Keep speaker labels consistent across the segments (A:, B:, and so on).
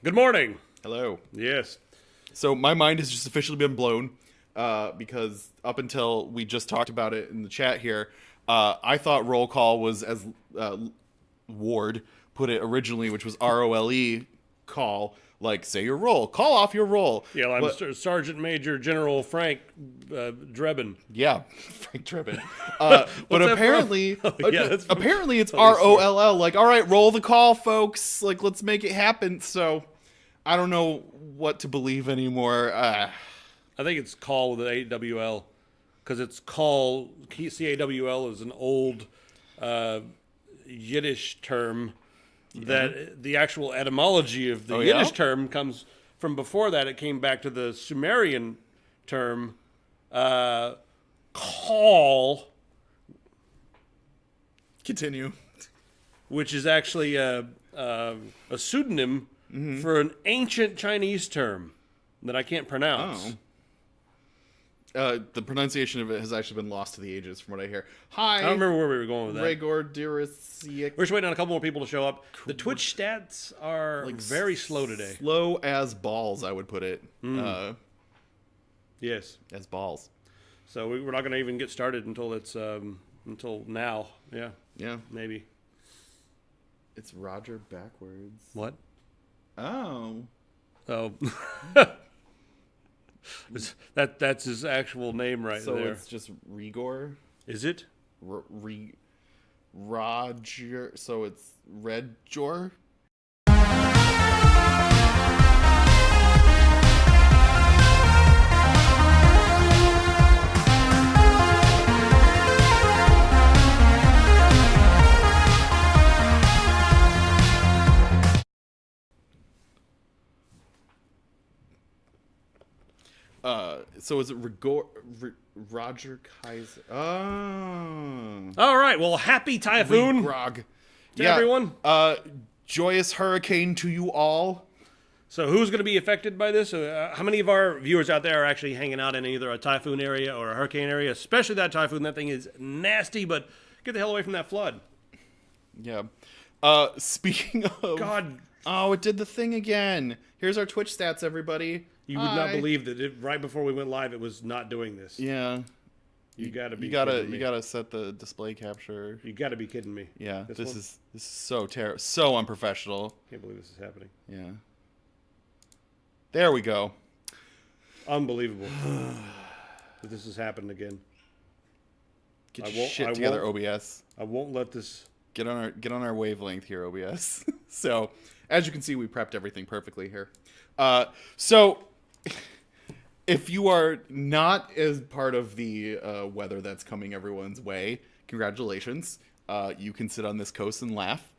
A: Good morning.
B: Hello.
A: Yes.
B: So my mind has just officially been blown because up until we just talked about it in the chat here, I thought roll call was as Ward put it originally, which was ROLE call, like say your roll, call off your roll.
A: Yeah, I'm Sergeant Major General Frank Drebin.
B: Yeah, Frank Drebin. But apparently, apparently it's ROLL. Like, all right, roll the call, folks. Like, let's make it happen. So, I don't know what to believe anymore.
A: I think it's call with an AWL because it's call. CAWL is an old Yiddish term. Yeah. That the actual etymology of the Yiddish term comes from before that. It came back to the Sumerian term call.
B: Continue.
A: Which is actually a pseudonym for an ancient Chinese term that I can't pronounce.
B: Oh. The pronunciation of it has actually been lost to the ages, from what I hear. Hi.
A: I don't remember where we were going with that.
B: Regor Dirisiak.
A: We're just waiting on a couple more people to show up. The Twitch stats are very slow today.
B: Slow as balls, I would put it.
A: Yes.
B: As balls.
A: So we're not going to even get started until it's until now. Yeah.
B: Yeah.
A: Maybe.
B: It's Roger backwards.
A: What?
B: Oh.
A: Oh. That's his actual name right there.
B: So it's just Rigor?
A: Is it?
B: Roger. So it's Red Jor? So is it Roger Kaiser? Oh.
A: All right. Well, happy typhoon
B: Grog.
A: to everyone.
B: Joyous hurricane to you all.
A: So who's going to be affected by this? How many of our viewers out there are actually hanging out in either a typhoon area or a hurricane area? Especially that typhoon. That thing is nasty, but get the hell away from that flood.
B: Yeah. Speaking of...
A: God.
B: Oh, it did the thing again. Here's our Twitch stats, everybody.
A: You would not believe that right before we went live, it was not doing this.
B: Yeah.
A: You gotta be.
B: You gotta set the display capture.
A: You gotta be kidding me.
B: Yeah. This is so terrible, so unprofessional.
A: Can't believe this is happening.
B: Yeah. There we go.
A: Unbelievable that this has happened again.
B: Get your shit together, OBS.
A: I won't let this
B: get on our wavelength here, OBS. So, as you can see, we prepped everything perfectly here. So, if you are not as part of the weather that's coming everyone's way, congratulations. You can sit on this coast and laugh.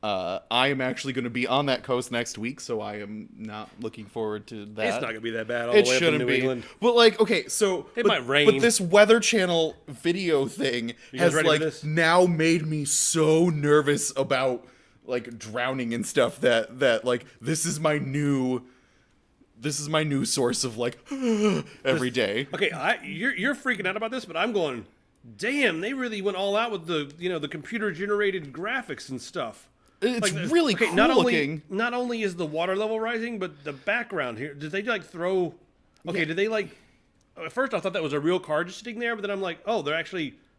B: I am actually going to be on that coast next week, so I am not looking forward to that.
A: It's not going to be that bad all the way up in New England.
B: But like, okay, so
A: it might rain.
B: But this Weather Channel video thing has like now made me so nervous about like drowning and stuff that like this is my new source of like every day.
A: Okay, you're freaking out about this, but I'm going, damn, they really went all out with the computer generated graphics and stuff.
B: It's like, really cool looking.
A: Not only is the water level rising, but the background here. Did they like throw? Okay, yeah. Did they like? At first, I thought that was a real car just sitting there, but then I'm like, oh,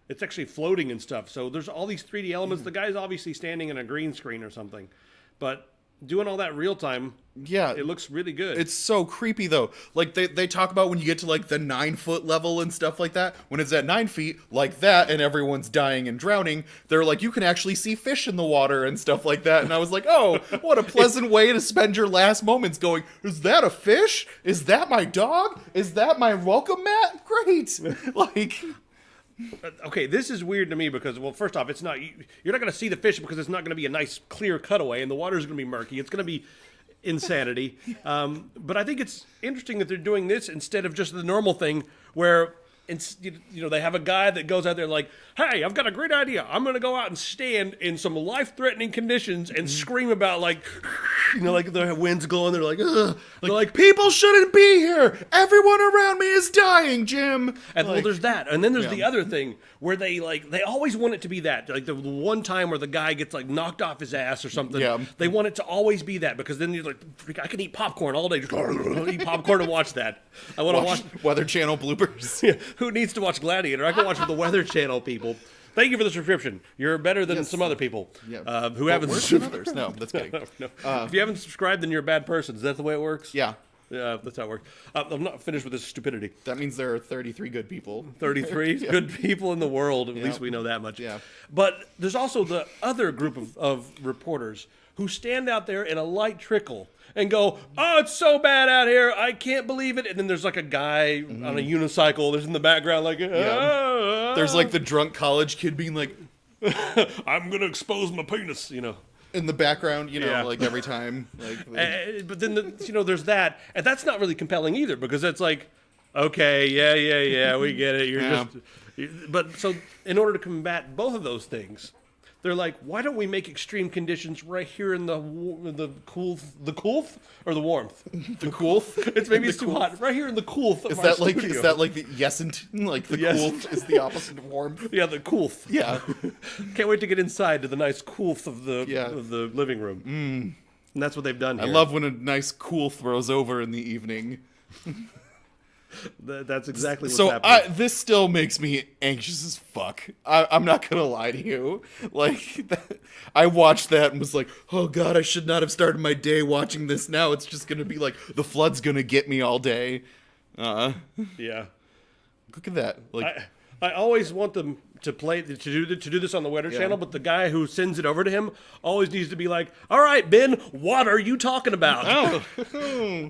A: it's actually floating and stuff. So there's all these 3D elements. The guy's obviously standing in a green screen or something, but doing all that real time.
B: Yeah,
A: it looks really good.
B: It's so creepy though. Like they talk about when you get to like the 9-foot level and stuff like that. When it's at 9 feet like that and everyone's dying and drowning, they're like you can actually see fish in the water and stuff like that. And I was like, oh, what a pleasant way to spend your last moments. Going, is that a fish? Is that my dog? Is that my welcome mat? Great. Like.
A: Okay, this is weird to me because, well, first off, it's not you're not going to see the fish because it's not going to be a nice clear cutaway and the water's going to be murky. It's going to be insanity. But I think it's interesting that they're doing this instead of just the normal thing where and they have a guy that goes out there like, hey, I've got a great idea. I'm going to go out and stand in some life-threatening conditions and scream about like the wind's glowing. They're like, ugh. They're like,
B: people shouldn't be here. Everyone around me is dying, Jim.
A: And well, there's that, and then there's the other thing where they always want it to be that, like the one time where the guy gets like knocked off his ass or something.
B: Yeah.
A: They want it to always be that, because then you're like, I can eat popcorn all day. Just eat popcorn and watch that. I want to watch
B: Weather Channel bloopers.
A: Yeah, who needs to watch Gladiator? I can watch with the Weather Channel people. Thank you for the subscription. You're better than some other people who haven't.
B: Worse than others. No, that's kidding.
A: No. If you haven't subscribed, then you're a bad person. Is that the way it works?
B: Yeah.
A: Yeah, that's how it works. I'm not finished with this stupidity.
B: That means there are 33 good people.
A: 33 good people in the world. At least we know that much.
B: Yeah.
A: But there's also the other group of reporters who stand out there in a light trickle and go, oh, it's so bad out here. I can't believe it. And then there's like a guy on a unicycle. There's in the background like,
B: There's like the drunk college kid being like,
A: I'm going to expose my penis,
B: in the background,
A: Yeah.
B: like every time. Like,
A: But then, there's that. And that's not really compelling either, because it's like, okay, yeah, we get it. But so in order to combat both of those things, they're like, why don't we make extreme conditions right here in the coolth or the warmth?
B: the coolth?
A: It's too hot. Right here in the coolth.
B: Is that like the yesent? Like the coolth is the opposite of warmth?
A: Yeah, the coolth.
B: Yeah.
A: Can't wait to get inside to the nice coolth of the living room. And that's what they've done here.
B: I love when a nice cool throws over in the evening.
A: That's exactly what's happening. So
B: this still makes me anxious as fuck. I'm not gonna lie to you. Like, I watched that and was like, oh god, I should not have started my day watching this. Now it's just gonna be like the flood's gonna get me all day.
A: Yeah.
B: Look at that. Like,
A: I always want them to do this on the Weather Channel, but the guy who sends it over to him always needs to be like, all right, Ben, what are you talking about?
B: oh.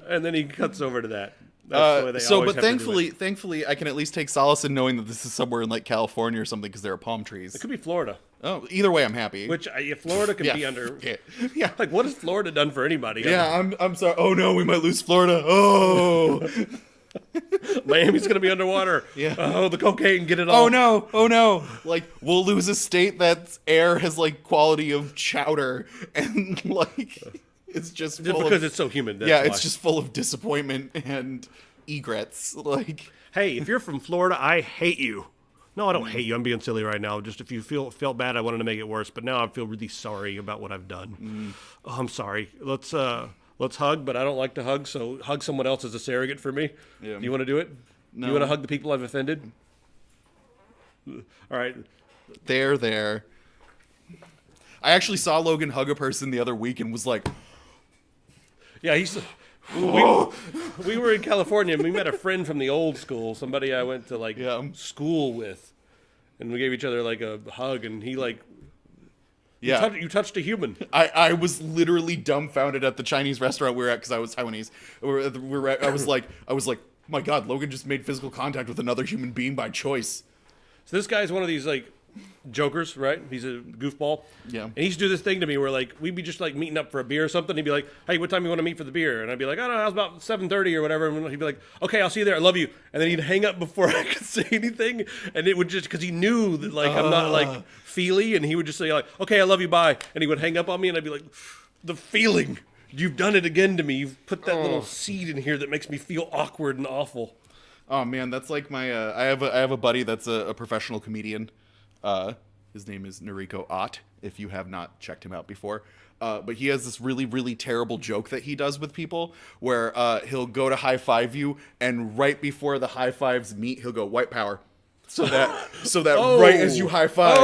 A: And then he cuts over to that. That's the way they always have to do it.
B: Thankfully, I can at least take solace in knowing that this is somewhere in like California or something, because there are palm trees.
A: It could be Florida.
B: Oh, either way, I'm happy.
A: Which Florida can be under.
B: Yeah.
A: Like, what has Florida done for anybody?
B: Yeah, I'm sorry. Oh no, we might lose Florida. Oh.
A: Miami's gonna be underwater.
B: Yeah.
A: Oh, the cocaine, get it all.
B: Oh no. Like, we'll lose a state that's air has like quality of chowder, and like it's just
A: because it's so humid. That's why.
B: It's just full of disappointment and egrets. Like,
A: hey, if you're from Florida, I hate you. No, I don't hate you. I'm being silly right now. Just if you felt bad, I wanted to make it worse. But now I feel really sorry about what I've done. Oh, I'm sorry. Let's hug, but I don't like to hug, so hug someone else as a surrogate for me.
B: Yeah.
A: You want to do it?
B: No.
A: You want to hug the people I've offended? All right.
B: There. I actually saw Logan hug a person the other week and was like,
A: yeah, we were in California and we met a friend from the old school, somebody I went to school with, and we gave each other like a hug, and he like, you touched a human.
B: I was literally dumbfounded at the Chinese restaurant we were at, because I was Taiwanese. I was like, my God, Logan just made physical contact with another human being by choice.
A: So this guy's one of these like jokers, right? He's a goofball.
B: Yeah.
A: And he used to do this thing to me where like we'd be just like meeting up for a beer or something. He'd be like, "Hey, what time you want to meet for the beer?" And I'd be like, "I don't know, how's about 7:30 or whatever." And he'd be like, "Okay, I'll see you there. I love you." And then he'd hang up before I could say anything. And it would just, because he knew that like I'm not like feely, and he would just say like, "Okay, I love you, bye." And he would hang up on me, and I'd be like, "The feeling. You've done it again to me. You've put that little seed in here that makes me feel awkward and awful."
B: Oh man, that's like my I have a buddy that's a professional comedian. His name is Noriko Ott, if you have not checked him out before. But he has this really, really terrible joke that he does with people where he'll go to high five you, and right before the high fives meet, he'll go white power. So that right as you high five,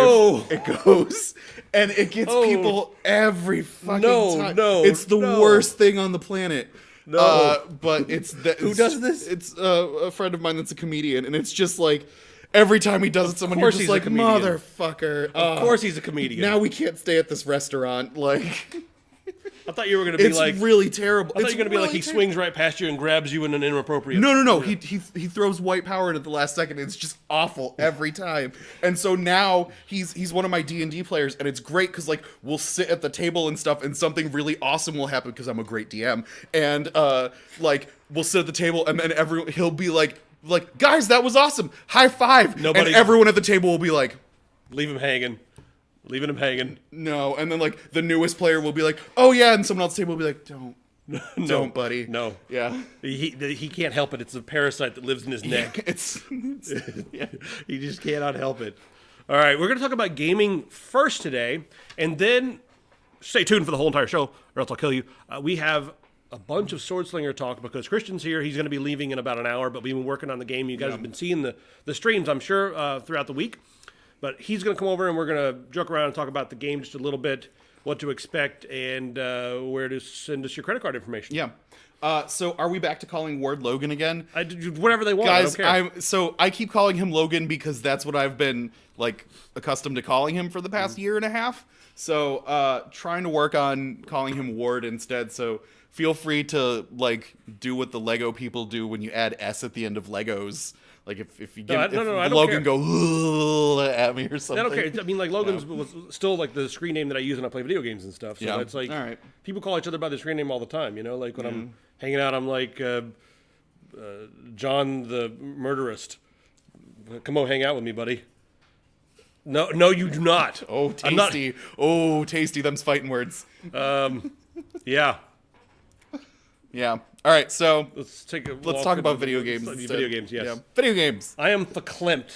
B: it goes, and it gets people every fucking time. It's the worst thing on the planet. But it's
A: who does this?
B: It's a friend of mine that's a comedian, and it's just like every time he does it, someone you're just like, motherfucker.
A: Of course he's a comedian.
B: Now we can't stay at this restaurant. Like,
A: I thought you were going to be like...
B: It's really terrible.
A: I thought you were going to be like he swings right past you and grabs you in an inappropriate...
B: No. He throws white power in at the last second. It's just awful every time. And so now he's one of my D&D players, and it's great because like we'll sit at the table and stuff, and something really awesome will happen because I'm a great DM. And like we'll sit at the table, and then he'll be like like, guys, that was awesome. High five.
A: Nobody-
B: And everyone at the table will be like,
A: Leave him hanging. Leaving him hanging.
B: no. And then like the newest player will be like, oh yeah. And someone else at the table will be like, don't. Don't, buddy.
A: No.
B: Yeah.
A: He can't help it. It's a parasite that lives in his neck.
B: It's yeah.
A: He just cannot help it. All right, we're going to talk about gaming first today, and then stay tuned for the whole entire show, or else I'll kill you. We have a bunch of Swordslinger talk because Christian's here. He's going to be leaving in about an hour, but we've been working on the game. You guys have been seeing the streams, I'm sure, throughout the week. But he's going to come over, and we're going to joke around and talk about the game just a little bit, what to expect, and where to send us your credit card information.
B: Yeah. So are we back to calling Ward Logan again?
A: Whatever they want,
B: Guys,
A: I don't care.
B: I keep calling him Logan because that's what I've been like accustomed to calling him for the past year and a half. So trying to work on calling him Ward instead. So feel free to like do what the Lego people do when you add S at the end of Legos. Like if you give
A: I don't
B: Logan
A: care.
B: go at me or something.
A: I don't care. I mean, like Logan's was still like the screen name that I use when I play video games and stuff. So it's like
B: all right.
A: People call each other by their screen name all the time. You know, like when I'm hanging out, I'm like John the Murderist. Come on, hang out with me, buddy. No, you do not.
B: Oh,
A: I'm not-
B: tasty. Oh, tasty. Them's fighting words.
A: Yeah.
B: Yeah. All right. So
A: Let's
B: talk about video games.
A: Video games, yes.
B: Yeah. Video games.
A: I am verklempt.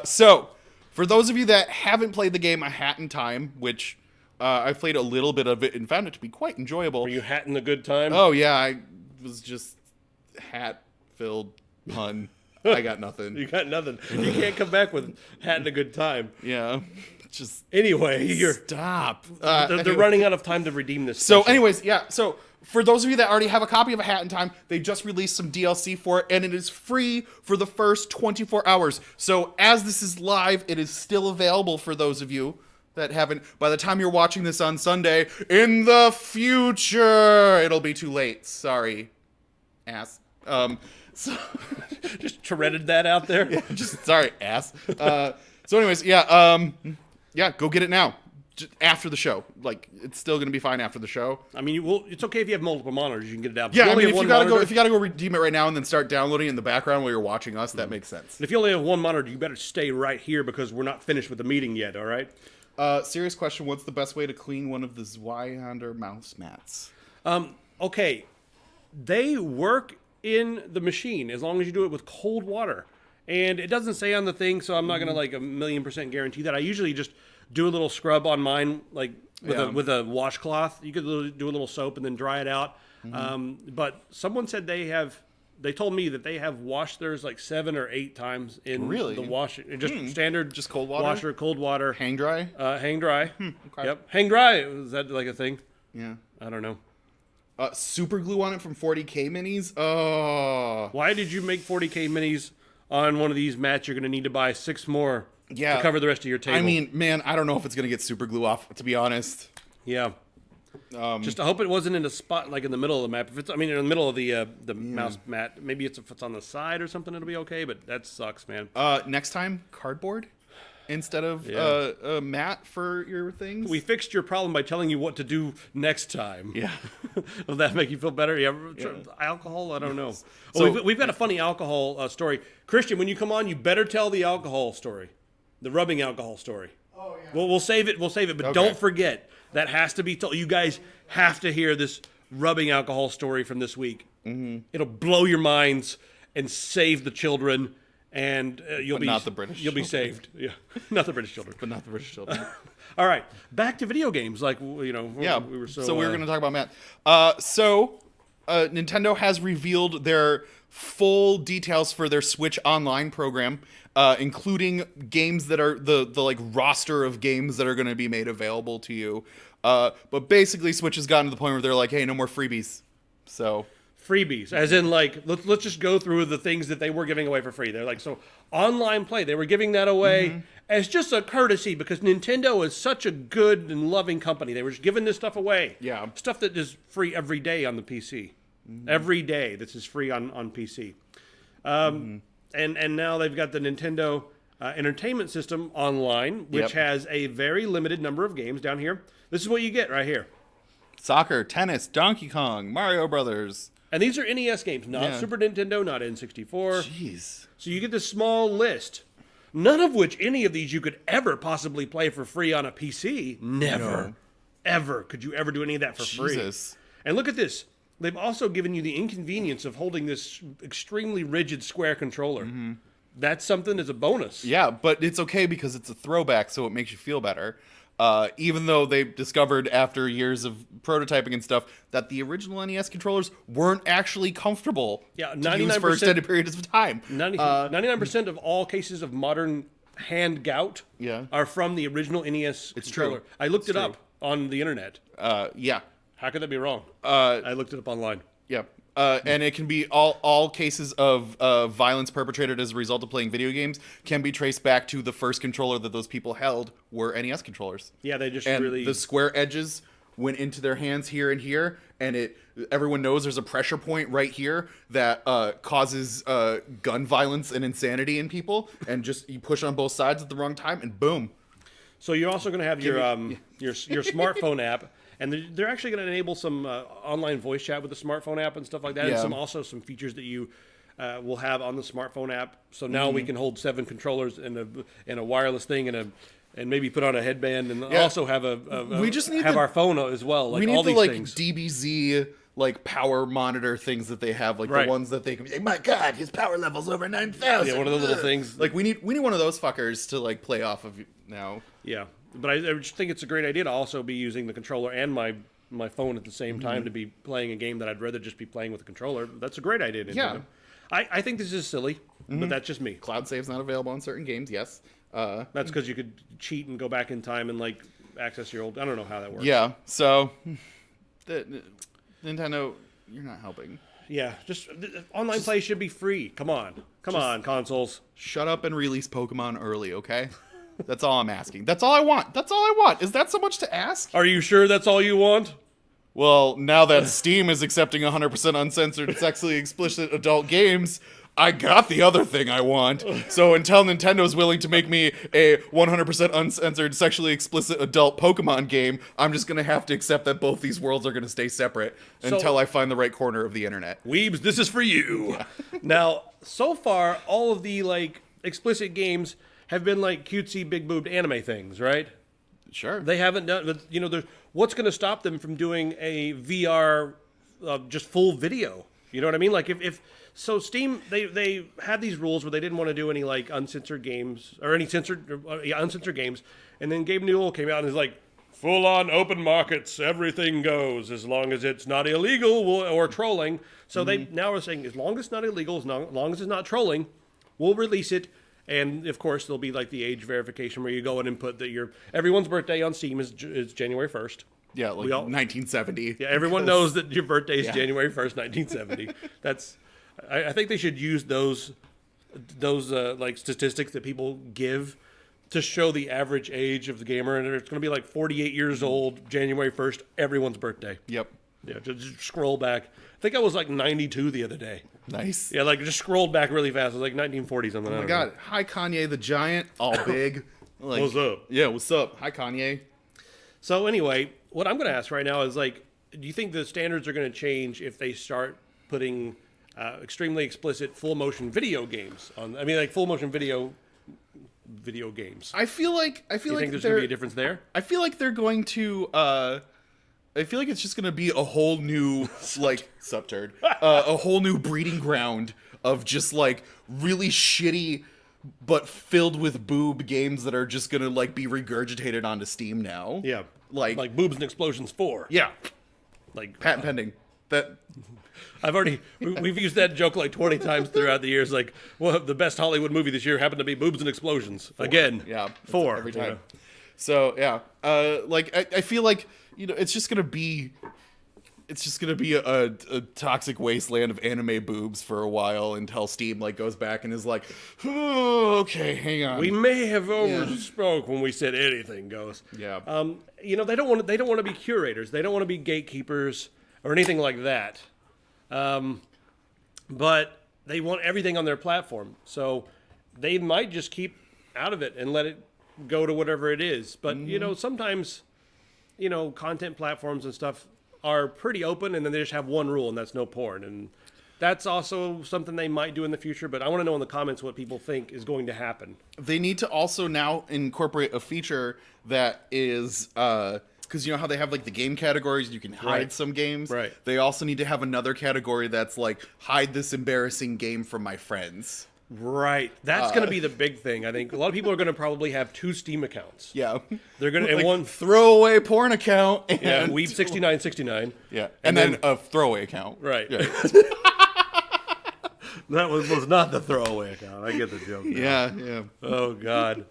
B: So, for those of you that haven't played the game A Hat in Time, which I've played a little bit of it and found it to be quite enjoyable.
A: Are you hatting a good time?
B: Oh, yeah. I was just hat-filled pun. I got nothing.
A: You got nothing. You can't come back with hatting a good time.
B: Yeah. Just
A: Anyway,
B: stop.
A: they're running out of time to redeem this.
B: So,
A: special.
B: anyways, yeah. So, for those of you that already have a copy of A Hat in Time, they just released some DLC for it, and it is free for the first 24 hours. So, as this is live, it is still available for those of you that haven't. By the time you're watching this on Sunday, in the future, it'll be too late. Sorry, ass. So
A: just treaded that out there.
B: yeah, just sorry, ass. So, anyways, yeah, go get it now. After the show, like it's still gonna be fine after the show.
A: I mean, it's okay if you have multiple monitors. You can get it out.
B: Yeah, I mean, if you gotta go redeem it right now and then start downloading it in the background while you're watching us, that makes sense.
A: If you only have one monitor, you better stay right here because we're not finished with the meeting yet. All right.
B: Serious question: what's the best way to clean one of the Zweihander mouse mats?
A: Okay, they work in the machine as long as you do it with cold water, and it doesn't say on the thing, so I'm not gonna like 1,000,000% guarantee that. I usually just do a little scrub on mine, like with a washcloth. You could do a little soap and then dry it out. But someone said they told me that they have washed theirs like 7 or 8 times in the wash. Just standard,
B: just cold water
A: washer, cold water,
B: hang dry.
A: Hang dry.
B: Okay.
A: Yep, hang dry. Is that like a thing?
B: Yeah.
A: I don't know.
B: Super glue on it from 40K minis. Oh.
A: Why did you make 40K minis on one of these mats? You're going to need to buy 6 more.
B: Yeah.
A: To cover the rest of your table.
B: I mean, man, I don't know if it's gonna get super glue off. To be honest.
A: Yeah. Just I hope it wasn't in a spot like in the middle of the map. If it's, in the middle of the mouse mat, maybe if it's on the side or something, it'll be okay. But that sucks, man.
B: Next time, cardboard instead of a mat for your things.
A: We fixed your problem by telling you what to do next time.
B: Yeah.
A: Will that make you feel better? Yeah. Alcohol? I don't know.
B: So
A: we've got a funny alcohol story. Christian, when you come on, you better tell the alcohol story. The rubbing alcohol story. Oh yeah. Well, we'll save it. But
B: okay.
A: Don't forget that has to be told. You guys have to hear this rubbing alcohol story from this week. Mm-hmm. It'll blow your minds and save the children, and you'll be
B: not the British.
A: You'll be saved. Yeah, not the British children.
B: But not the British children.
A: All right, back to video games. Like
B: Yeah.
A: we were
B: so we were going to talk about Matt. Nintendo has revealed their full details for their Switch Online program, including games that are the like roster of games that are going to be made available to you. But basically, Switch has gotten to the point where they're like, hey, no more freebies. So
A: freebies, as in like let's just go through the things that they were giving away for free. They're like, so online play, they were giving that away as just a courtesy because Nintendo is such a good and loving company. They were just giving this stuff away.
B: Yeah.
A: Stuff that is free every day on the PC. Every day this is free on PC. And now they've got the Nintendo Entertainment System online, which has a very limited number of games down here. This is what you get right here.
B: Soccer, tennis, Donkey Kong, Mario Brothers.
A: And these are NES games, not Super Nintendo, not N64.
B: Jeez.
A: So you get this small list, none of which any of these you could ever possibly play for free on a PC. Never.
B: No.
A: Ever could you ever do any of that for free. And look at this. They've also given you the inconvenience of holding this extremely rigid square controller. That's something as a bonus.
B: Yeah, but it's okay because it's a throwback, so it makes you feel better. Even though they discovered after years of prototyping and stuff that the original NES controllers weren't actually comfortable to use for extended periods of time.
A: 99% of all cases of modern hand gout are from the original NES controller.
B: True.
A: I looked it up on the internet.
B: Yeah.
A: How could that be wrong? I looked it up online.
B: Yeah. And it can be all cases of violence perpetrated as a result of playing video games can be traced back to the first controller that those people held were NES controllers.
A: Yeah, they just
B: and
A: really...
B: the square edges went into their hands here and here, and everyone knows there's a pressure point right here that causes gun violence and insanity in people, and just you push on both sides at the wrong time, and boom.
A: So you're also going to have your smartphone app. And they're actually going to enable some online voice chat with the smartphone app and stuff like that.
B: Yeah.
A: And some features that you will have on the smartphone app. So now we can hold 7 controllers and a wireless thing and maybe put on a headband and also have
B: we just need
A: our phone as well. Like
B: we need
A: all these things.
B: DBZ power monitor things that they have, the ones that they can be like, my God, his power level's over 9,000.
A: Yeah, one of the little things.
B: Like we need one of those fuckers to play off of now.
A: Yeah. But I just think it's a great idea to also be using the controller and my phone at the same time to be playing a game that I'd rather just be playing with a controller. That's a great idea.
B: Yeah.
A: I think this is silly, but that's just me.
B: Cloud save's not available on certain games, yes.
A: That's because you could cheat and go back in time and access your old... I don't know how that works.
B: Yeah, so... Nintendo, you're not helping.
A: Yeah, online play should be free. Come on, consoles.
B: Shut up and release Pokemon early, okay? That's all I'm asking. That's all I want. Is that so much to ask?
A: Are you sure that's all you want?
B: Well, now that Steam is accepting 100% uncensored, sexually explicit adult games, I got the other thing I want. So until Nintendo's willing to make me a 100% uncensored, sexually explicit adult Pokemon game, I'm just going to have to accept that both these worlds are going to stay separate until I find the right corner of the internet.
A: Weebs, this is for you. Yeah. Now, so far, all of the explicit games have been cutesy, big-boobed anime things, right?
B: Sure.
A: They haven't done, but, what's going to stop them from doing a VR, just full video? You know what I mean? So Steam, they had these rules where they didn't want to do any uncensored games or any uncensored games, and then Gabe Newell came out and is like, full-on open markets, everything goes as long as it's not illegal or trolling. So they now are saying as long as it's not illegal, as long as it's not trolling, we'll release it. And of course, there'll be the age verification where you go in and put that everyone's birthday on Steam is January 1st.
B: Yeah, 1970.
A: Yeah, everyone knows that your birthday is January 1st, 1970. I think they should use those statistics that people give to show the average age of the gamer, and it's going to be 48 years old, January 1st, everyone's birthday.
B: Yep.
A: Yeah, just scroll back. I think I was 92 the other day.
B: Nice.
A: Yeah, just scrolled back really fast. It was 1940 something.
B: Oh my God. Hi, Kanye the Giant. All big.
A: What's up?
B: Yeah, what's up? Hi, Kanye.
A: So anyway, what I'm going to ask right now is do you think the standards are going to change if they start putting extremely explicit full motion video games on? I mean, full motion video games.
B: I feel like
A: you think there's going to be a difference there?
B: I feel like they're going to. I feel like it's just going to be a whole new subturd, a whole new breeding ground of just really shitty but filled with boob games that are just going to be regurgitated onto Steam now.
A: Yeah. Like Boobs and Explosions 4.
B: Yeah. Patent pending. That
A: we've used that joke 20 times throughout the years. The best Hollywood movie this year happened to be Boobs and Explosions. 4. Again.
B: Yeah.
A: 4.
B: Every time. Yeah. So, yeah. I feel like, it's just gonna be a toxic wasteland of anime boobs for a while until Steam goes back and is like, oh, okay, hang on.
A: We may have overspoke when we said anything goes.
B: Yeah.
A: They don't want to be curators. They don't want to be gatekeepers or anything like that. But they want everything on their platform. So they might just keep out of it and let it go to whatever it is. But sometimes content platforms and stuff, are pretty open, and then they just have one rule, and that's no porn. And that's also something they might do in the future, but I want to know in the comments what people think is going to happen.
B: They need to also now incorporate a feature that is, because you know how they have like the game categories, you can hide some games.
A: Right.
B: They also need to have another category that's like, hide this embarrassing game from my friends.
A: Right. That's going to be the big thing. I think a lot of people are going to probably have 2 Steam accounts.
B: Yeah.
A: They're going to,
B: like,
A: and one
B: throwaway porn account. And,
A: yeah, Weeb6969.
B: Yeah. And then a throwaway account.
A: Right. That was not the throwaway account. I get the joke now.
B: Yeah.
A: Oh, God.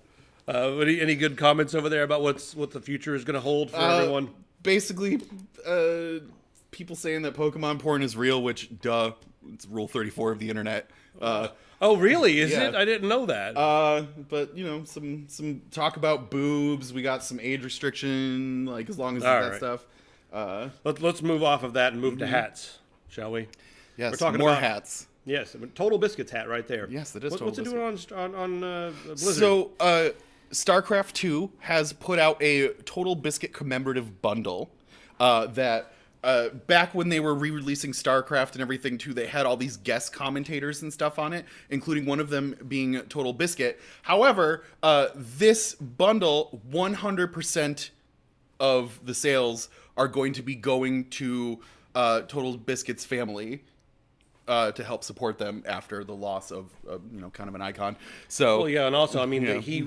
A: Any good comments over there about what the future is going to hold for everyone?
B: Basically, people saying that Pokemon porn is real, which, duh, it's Rule 34 of the internet.
A: Oh, really? Is
B: yeah.
A: it? I didn't know that.
B: But, you know, some talk about boobs. We got some age restriction, like, as long as
A: All
B: that
A: right.
B: stuff.
A: Let's move off of that and move to hats, shall we?
B: Yes,
A: We're talking
B: more
A: about
B: hats.
A: Yes, Total Biscuits hat right there.
B: Yes, that is
A: What's
B: Total
A: it doing on Blizzard?
B: So, StarCraft 2 has put out a Total Biscuit commemorative bundle that back when they were re-releasing StarCraft and everything too, they had all these guest commentators and stuff on it, including one of them being Total Biscuit. However, this bundle, 100% of the sales are going to be going to Total Biscuit's family. To help support them after the loss of you know, kind of an icon. So,
A: well, yeah, and also, I mean,
B: yeah.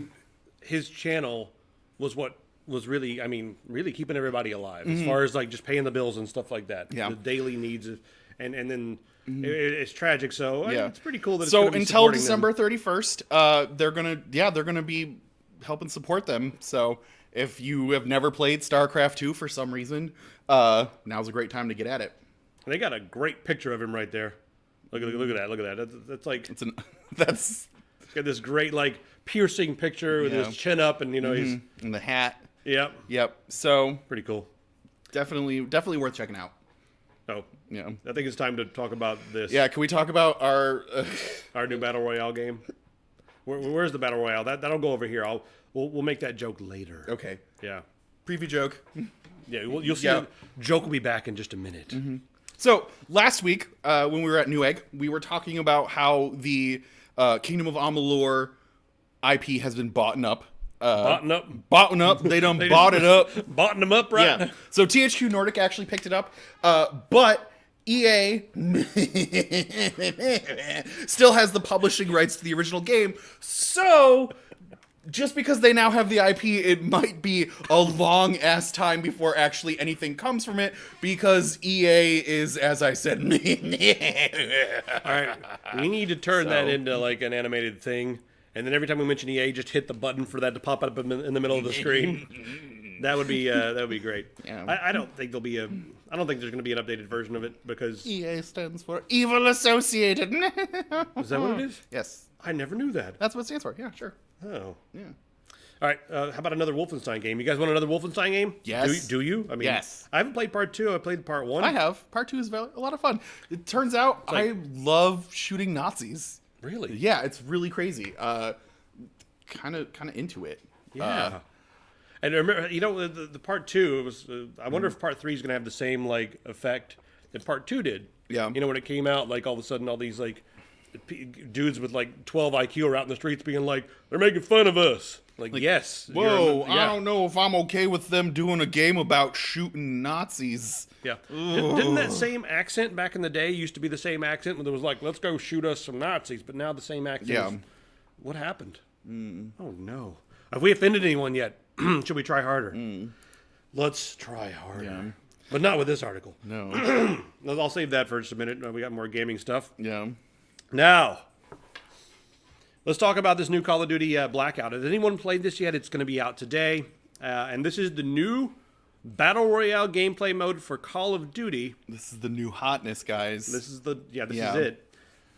A: his channel was what was really, I mean, really keeping everybody alive as far as like just paying the bills and stuff like that.
B: Yeah.
A: The daily needs, and then it's tragic. So I mean,
B: yeah,
A: it's pretty cool that. It's
B: so
A: gonna be
B: until
A: supporting
B: December
A: them.
B: 31st, they're gonna be helping support them. So if you have never played StarCraft 2 for some reason, now's a great time to get at it.
A: And they got a great picture of him right there. Look at that. That's like
B: That's
A: got this great like piercing picture with his chin up, and you know he's
B: in the hat.
A: Yep.
B: So
A: Pretty cool.
B: definitely worth checking out.
A: Oh,
B: Yeah.
A: I think it's time to talk about this.
B: Yeah. Can we talk about our?
A: Our new Battle Royale game. Where's the Battle Royale? That'll go over here. We'll make that joke later.
B: Okay.
A: Yeah.
B: Preview joke.
A: Yeah. You'll see.
B: Yeah.
A: The joke will be back in just a minute.
B: So last week, when we were at Newegg, we were talking about how the Kingdom of Amalur IP has been bought up.
A: Boughten up.
B: Bought up. They done bought it up.
A: Boughten them up, right?
B: Yeah. So THQ Nordic actually picked it up, but EA still has the publishing rights to the original game. So just because they now have the IP, it might be a long ass time before actually anything comes from it, because EA is, as I said,
A: All right. We need to turn that into like an animated thing, and then every time we mention EA, just hit the button for that to pop up in the middle of the screen. That would be great.
B: Yeah.
A: I don't think I don't think there's going to be an updated version of it because
B: EA stands for Evil Associated.
A: is that what it is?
B: Yes.
A: I never knew that.
B: That's what it stands for. Yeah, sure.
A: Oh.
B: Yeah.
A: All right. How about another Wolfenstein game? You guys want another Wolfenstein game?
B: Yes.
A: Do you? I mean,
B: Yes.
A: I haven't played part 2. I played part 1.
B: I have. Part 2 is a lot of fun. It turns out I love shooting Nazis.
A: Really?
B: Yeah, it's really crazy. Kind of into it.
A: Yeah. And remember, you know, the part 2, it was. I wonder if part 3 is going to have the same like effect that part 2 did.
B: Yeah.
A: You know, when it came out, like all of a sudden, all these like dudes with like 12 IQ are out in the streets being like, they're making fun of us. Like yes.
B: Whoa,
A: yeah.
B: I don't know if I'm okay with them doing a game about shooting Nazis.
A: Yeah. Didn't that same accent back in the day used to be the same accent when it was like, let's go shoot us some Nazis, but now the same accent.
B: Yeah.
A: What happened? Oh no. Have we offended anyone yet? Should we try harder? Let's try harder.
B: Yeah.
A: But not with this article.
B: No.
A: I'll save that for just a minute. We got more gaming stuff.
B: Yeah.
A: Now, let's talk about this new Call of Duty Blackout. Has anyone played this yet? It's going to be out today. And this is the new Battle Royale gameplay mode for Call of Duty.
B: This is the new hotness, guys.
A: This is
B: Yeah.
A: it.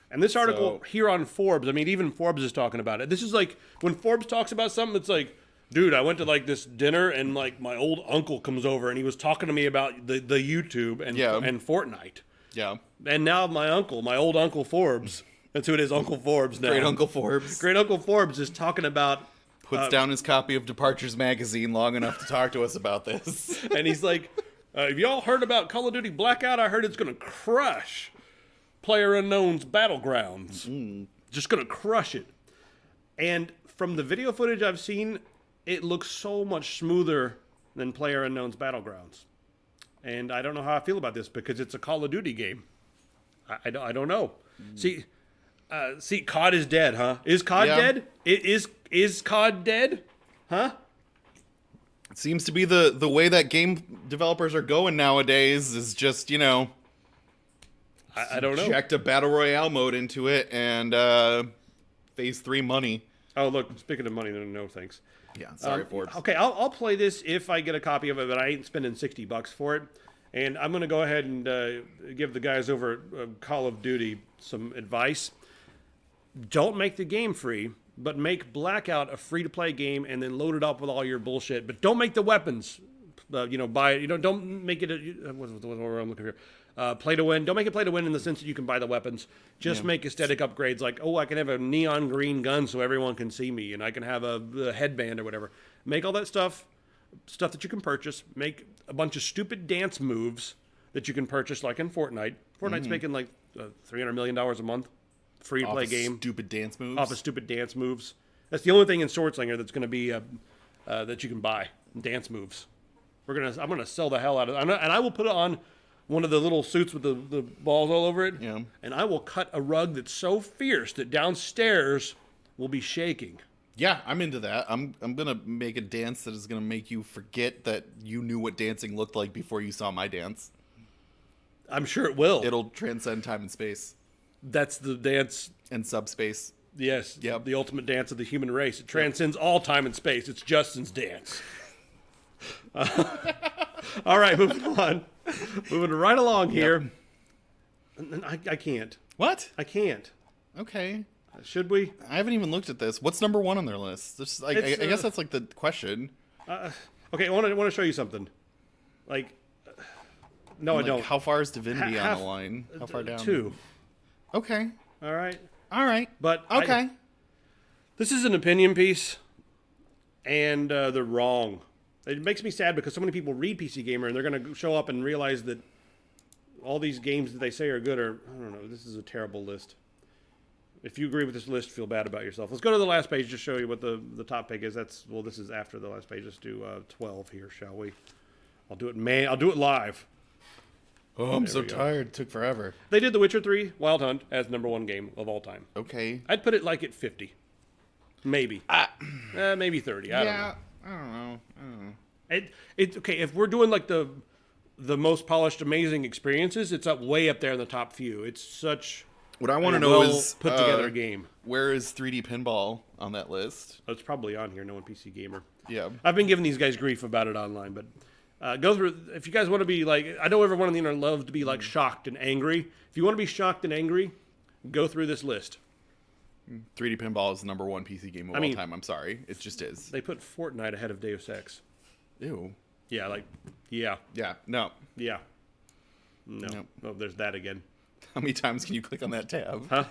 A: And this article here on Forbes, I mean, even Forbes is talking about it. This is like, when Forbes talks about something, it's like, dude, I went to like this dinner and like my old uncle comes over and he was talking to me about the YouTube and Fortnite.
B: Yeah.
A: And now my old Uncle Forbes, that's who it is, Uncle Forbes now.
B: Great Uncle Forbes.
A: Great Uncle Forbes is talking about...
B: Puts down his copy of Departures magazine long enough to talk to us about this.
A: And he's like, If y'all heard about Call of Duty Blackout, I heard it's going to crush PlayerUnknown's Battlegrounds. Just going to crush it. And from the video footage I've seen, it looks so much smoother than PlayerUnknown's Battlegrounds. And I don't know how I feel about this because it's a Call of Duty game. I don't know. See, COD is dead, huh? Is COD dead? Is COD dead? Huh?
B: It seems to be the way that game developers are going nowadays is just, you know,
A: I don't know.
B: Inject a Battle Royale mode into it and Phase 3 money.
A: Oh, look, speaking of money, no thanks.
B: Yeah, sorry, Forbes.
A: Okay, I'll play this if I get a copy of it, but I ain't spending $60 for it. And I'm going to go ahead and give the guys over at Call of Duty some advice. Don't make the game free, but make Blackout a free-to-play game and then load it up with all your bullshit. But don't make the weapons, buy it. Don't make it, what's the word I'm looking for? Play to win. Don't make it play to win in the sense that you can buy the weapons. Just make aesthetic upgrades like, I can have a neon green gun so everyone can see me, and I can have a headband or whatever. Make all that stuff that you can purchase. Make a bunch of stupid dance moves that you can purchase, like in Fortnite. Fortnite's making like $300 million a month. Free-to-play game.
B: Stupid dance moves.
A: Off of stupid dance moves. That's the only thing in Swordslinger that's going to be that you can buy. Dance moves. I'm gonna sell the hell out of it. And I will put it on one of the little suits with the balls all over it.
B: Yeah.
A: And I will cut a rug that's so fierce that downstairs will be shaking.
B: Yeah, I'm into that. I'm gonna make a dance that is gonna make you forget that you knew what dancing looked like before you saw my dance.
A: I'm sure it will.
B: It'll transcend time and space.
A: That's the dance.
B: And subspace.
A: Yes.
B: Yep.
A: The ultimate dance of the human race. It transcends all time and space. It's Justin's dance. All right, moving on. Moving right along here. I can't.
B: What?
A: I can't.
B: Okay.
A: Should we?
B: I haven't even looked at this. What's number 1 on their list? This, I guess that's like the question.
A: Okay, I want to show you something. Like, no, I don't.
B: How far is Divinity on the line? How far down?
A: 2.
B: Okay.
A: All right.
B: But okay.
A: This is an opinion piece, and they're wrong. It makes me sad because so many people read PC Gamer and they're going to show up and realize that all these games that they say are good are, I don't know, this is a terrible list. If you agree with this list, feel bad about yourself. Let's go to the last page to show you what the top pick is. This is after the last page. Let's do 12 here, shall we? I'll do it live.
B: Oh, I'm so tired. It took forever.
A: They did The Witcher 3 Wild Hunt as number 1 game of all time.
B: Okay.
A: I'd put it like at 50. Maybe. Maybe 30. I don't know.
B: I don't know.
A: It's okay, if we're doing like the most polished, amazing experiences, it's way up there in the top few. It's such
B: what I want to know is
A: put together game.
B: Where is 3D Pinball on that list?
A: It's probably on here. No one PC Gamer.
B: Yeah.
A: I've been giving these guys grief about it online, but go through. If you guys want to be like, I know everyone on the internet loves to be like shocked and angry. If you want to be shocked and angry, go through this list.
B: 3D Pinball is the number 1 PC game of all time. I'm sorry. It just is.
A: They put Fortnite ahead of Deus Ex.
B: Ew.
A: Yeah, yeah.
B: Yeah, no.
A: Yeah. No.
B: Nope.
A: Oh, there's that again.
B: How many times can you click on that tab?
A: Huh?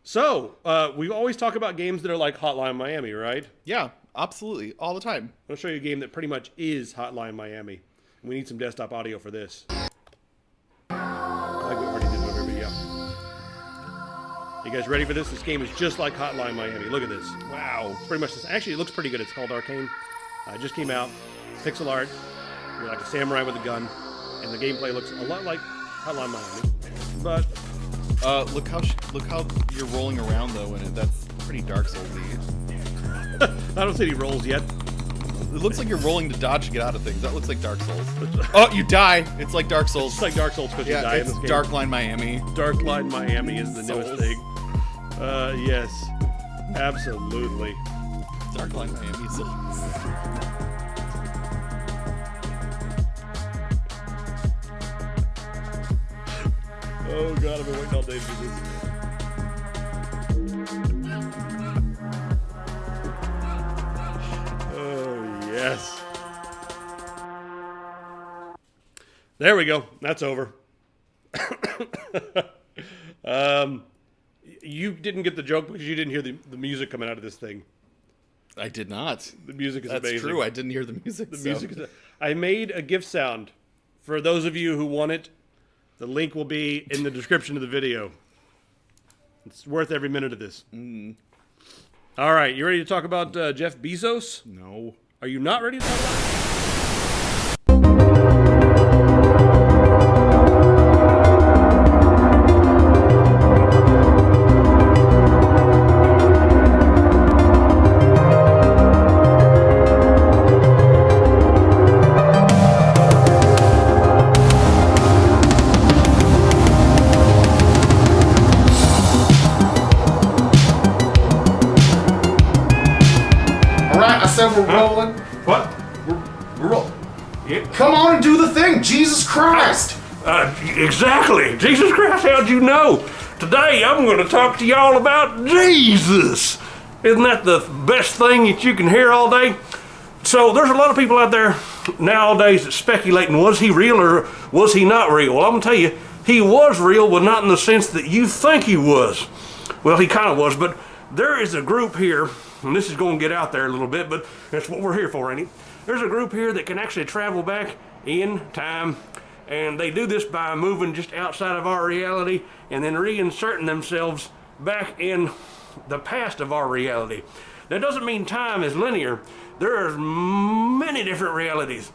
A: So, we always talk about games that are like Hotline Miami, right?
B: Yeah, absolutely. All the time.
A: I'll show you a game that pretty much is Hotline Miami. We need some desktop audio for this. Like we already did over here, yeah. You guys ready for this? This game is just like Hotline Miami. Look at this. Wow. It's pretty much this. Actually, it looks pretty good. It's called Arcane. It just came out. Pixel art. You're like a samurai with a gun. And the gameplay looks a lot like Hotline Miami. But
B: look how you're rolling around though in it. That's pretty Dark Souls-y.
A: I don't see any rolls yet.
B: It looks like you're rolling to dodge to get out of things. That looks like Dark Souls. Oh, you die. It's like Dark Souls.
A: It's like Dark Souls because you die in this game.
B: Darkline Miami.
A: Darkline Miami is the newest thing. Yes. Absolutely.
B: Darkline Miami. So...
A: Oh god, I've been waiting all day to do this. Oh yes. There we go. That's over. You didn't get the joke because you didn't hear the music coming out of this thing.
B: I did not.
A: The music is
B: That's
A: amazing.
B: true. I didn't hear the music.
A: The music is. I made a GIF sound For those of you who want it, the link will be in the description of the video. It's worth every minute of this. All right, you ready to talk about Jeff Bezos?
B: No.
A: Are you not ready to talk about it?
B: We're rolling.
A: What?
B: We're rolling.
A: Yeah.
B: Come on and do the thing, Jesus Christ!
A: Exactly. Jesus Christ, how'd you know? Today I'm going to talk to y'all about Jesus. Isn't that the best thing that you can hear all day? So there's a lot of people out there nowadays that speculating, was he real or was he not real? Well, I'm going to tell you, he was real, but not in the sense that you think he was. Well, he kind of was, but there is a group here, and this is going to get out there a little bit, but that's what we're here for, ain't it? There's a group here that can actually travel back in time, and they do this by moving just outside of our reality and then reinserting themselves back in the past of our reality. That doesn't mean time is linear. There are many different realities.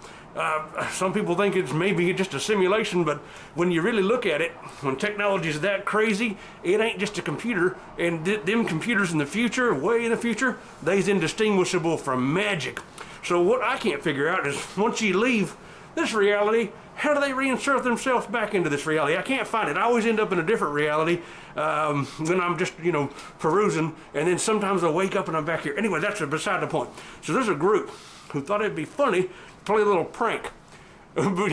A: Some people think it's maybe just a simulation, but when you really look at it, when technology is that crazy, it ain't just a computer, and them computers in the future, way in the future, they's indistinguishable from magic. So what I can't figure out is, once you leave this reality, how do they reinsert themselves back into this reality? I can't find it. I always end up in a different reality when I'm just, perusing, and then sometimes I wake up and I'm back here. Anyway, that's beside the point. So there's a group who thought it'd be funny to play a little prank. But,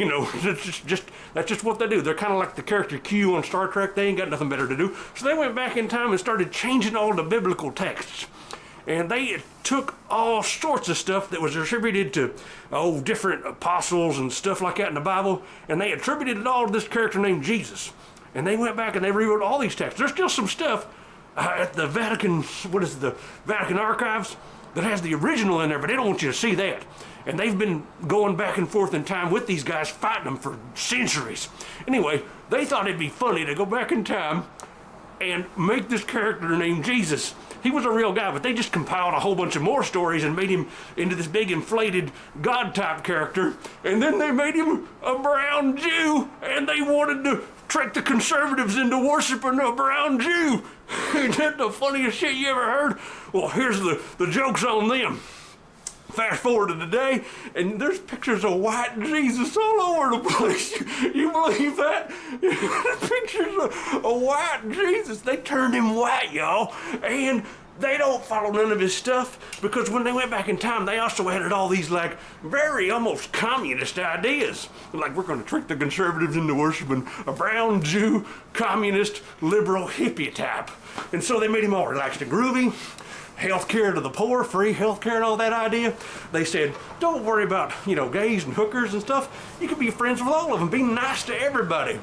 A: that's just what they do. They're kind of like the character Q on Star Trek. They ain't got nothing better to do. So they went back in time and started changing all the biblical texts. And they took all sorts of stuff that was attributed to, different apostles and stuff like that in the Bible, and they attributed it all to this character named Jesus. And they went back and they rewrote all these texts. There's still some stuff at the Vatican, the Vatican Archives, that has the original in there, but they don't want you to see that. And they've been going back and forth in time with these guys, fighting them for centuries. Anyway, they thought it'd be funny to go back in time and make this character named Jesus. He was a real guy, but they just compiled a whole bunch of more stories and made him into this big inflated God-type character. And then they made him a brown Jew, and they wanted to trick the conservatives into worshiping a brown Jew. Ain't that the funniest shit you ever heard? Well, here's the joke's on them. Fast forward to today, and there's pictures of white Jesus all over the place. You believe that? Pictures of white Jesus. They turned him white, y'all. And they don't follow none of his stuff, because when they went back in time, they also added all these, very almost communist ideas. Like, we're going to trick the conservatives into worshiping a brown Jew, communist, liberal, hippie type. And so they made him all relaxed and groovy. Health care to the poor, free health care and all that idea. They said, don't worry about, gays and hookers and stuff. You can be friends with all of them. Be nice to everybody.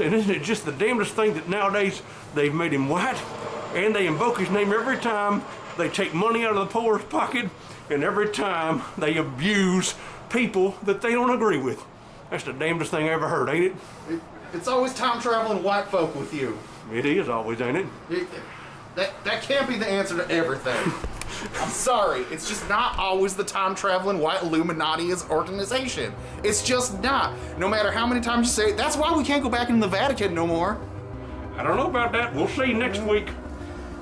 A: And isn't it just the damnedest thing that nowadays they've made him white, and they invoke his name every time they take money out of the poor's pocket, and every time they abuse people that they don't agree with. That's the damnedest thing I ever heard, ain't it?
B: It's always time traveling white folk with you.
A: It is always, ain't it?
B: That can't be the answer to everything. I'm sorry. It's just not always the time-traveling white Illuminati's organization. It's just not. No matter how many times you say it. That's why we can't go back into the Vatican no more.
A: I don't know about that. We'll see next week.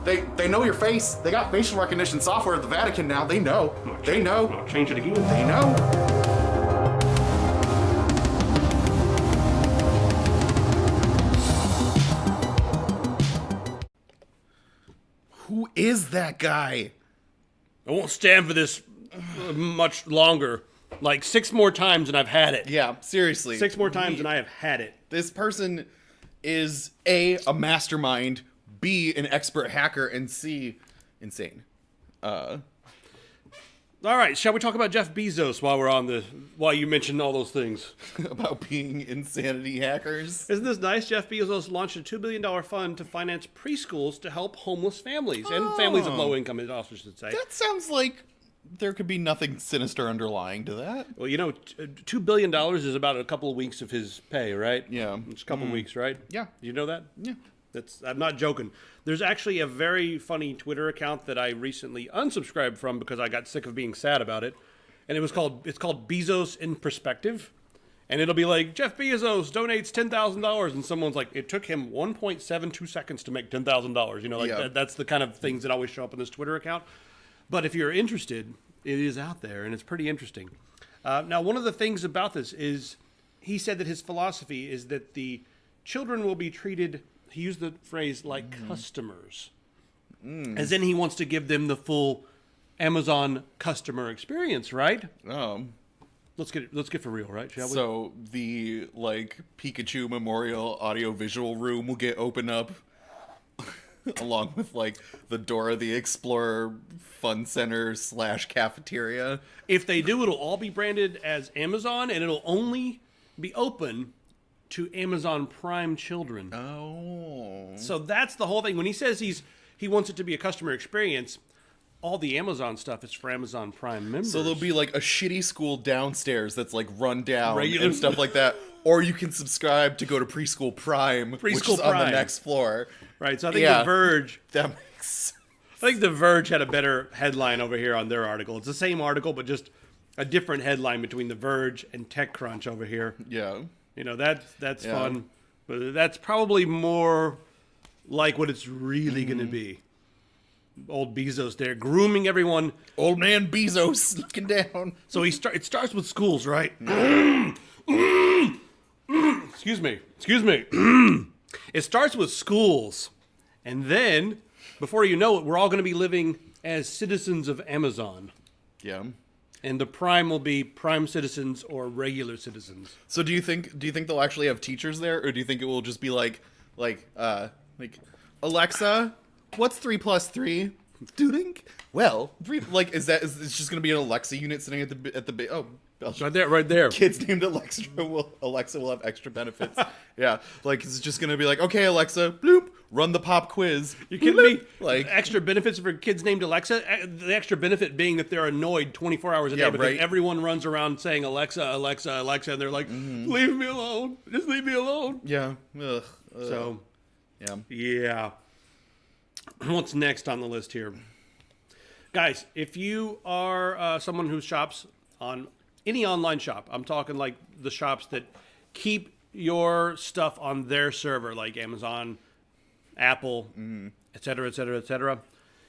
B: They know your face. They got facial recognition software at the Vatican now. They know. They know.
A: I'll change it again.
B: They know. Who is that guy?
A: I won't stand for this much longer. Like 6 more times and I've had it.
B: Yeah, seriously.
A: 6 more times and I have had it.
B: This person is A, a mastermind, B, an expert hacker, and C, insane.
A: All right, shall we talk about Jeff Bezos while you mentioned all those things?
B: About being insanity hackers?
A: Isn't this nice? Jeff Bezos launched a $2 billion fund to finance preschools to help homeless families and families of low income, it also should say.
B: That sounds like there could be nothing sinister underlying to that.
A: Well, $2 billion is about a couple of weeks of his pay, right?
B: Yeah.
A: It's a couple of weeks, right?
B: Yeah.
A: You know that?
B: Yeah.
A: I'm not joking. There's actually a very funny Twitter account that I recently unsubscribed from because I got sick of being sad about it. And it's called Bezos in Perspective. And it'll be like, Jeff Bezos donates $10,000. And someone's like, it took him 1.72 seconds to make $10,000. That's the kind of things that always show up in this Twitter account. But if you're interested, it is out there, and it's pretty interesting. Now, one of the things about this is he said that his philosophy is that the children will be treated, he used the phrase, like customers. As in he wants to give them the full Amazon customer experience, right? Let's get for real, right? Shall we?
B: So the Pikachu Memorial Audiovisual Room will get opened up along with the Dora the Explorer Fun Center / cafeteria.
A: If they do, it'll all be branded as Amazon, and it'll only be open to Amazon Prime children.
B: Oh.
A: So that's the whole thing. When he says he wants it to be a customer experience, all the Amazon stuff is for Amazon Prime members.
B: So there'll be a shitty school downstairs that's run down
A: Regular.
B: and stuff like that. Or you can subscribe to go to Preschool Prime, which is on the next floor.
A: Right. So I think The Verge.
B: That makes.
A: I think The Verge had a better headline over here on their article. It's the same article, but just a different headline between The Verge and TechCrunch over here.
B: Yeah.
A: That's fun, but that's probably more like what it's really going to be. Old Bezos there grooming everyone.
B: Old man Bezos looking down.
A: So it starts with schools, right? Excuse me. It starts with schools, and then before you know it, we're all going to be living as citizens of Amazon.
B: Yeah.
A: And the Prime will be Prime citizens or regular citizens.
B: So do you think they'll actually have teachers there, or do you think it will just be like Alexa, what's 3 + 3? Doodink. Well, 3 it's just gonna be an Alexa unit sitting at the
A: Right there.
B: Kids named Alexa will have extra benefits. Yeah, it's just gonna be okay, Alexa, bloop, run the pop quiz.
A: You kidding me?
B: Extra
A: benefits for kids named Alexa. The extra benefit being that they're annoyed 24 hours a day because everyone runs around saying Alexa, Alexa, Alexa, and they're like, leave me alone, just leave me alone.
B: Yeah. Ugh.
A: So,
B: yeah.
A: What's next on the list here, guys? If you are someone who shops on any online shop, I'm talking the shops that keep your stuff on their server, like Amazon, Apple, et cetera, et cetera, et cetera.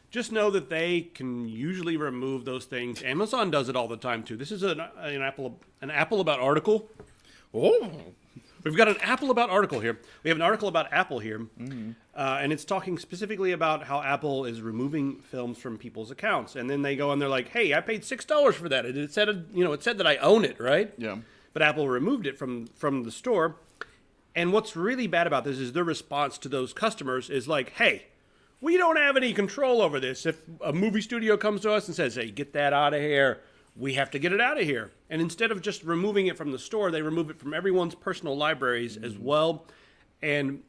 A: Just know that they can usually remove those things. Amazon does it all the time too. This is an Apple About article.
B: Oh.
A: We've got an Apple About article here. We have an article about Apple here, and it's talking specifically about how Apple is removing films from people's accounts. And then they go and they're like, "Hey, I paid $6 for that. It said, it said that I own it, right?"
B: Yeah.
A: But Apple removed it from the store. And what's really bad about this is their response to those customers is like, "Hey, we don't have any control over this. If a movie studio comes to us and says, hey, get that out of here, we have to get it out of here." And instead of just removing it from the store, they remove it from everyone's personal libraries as well. And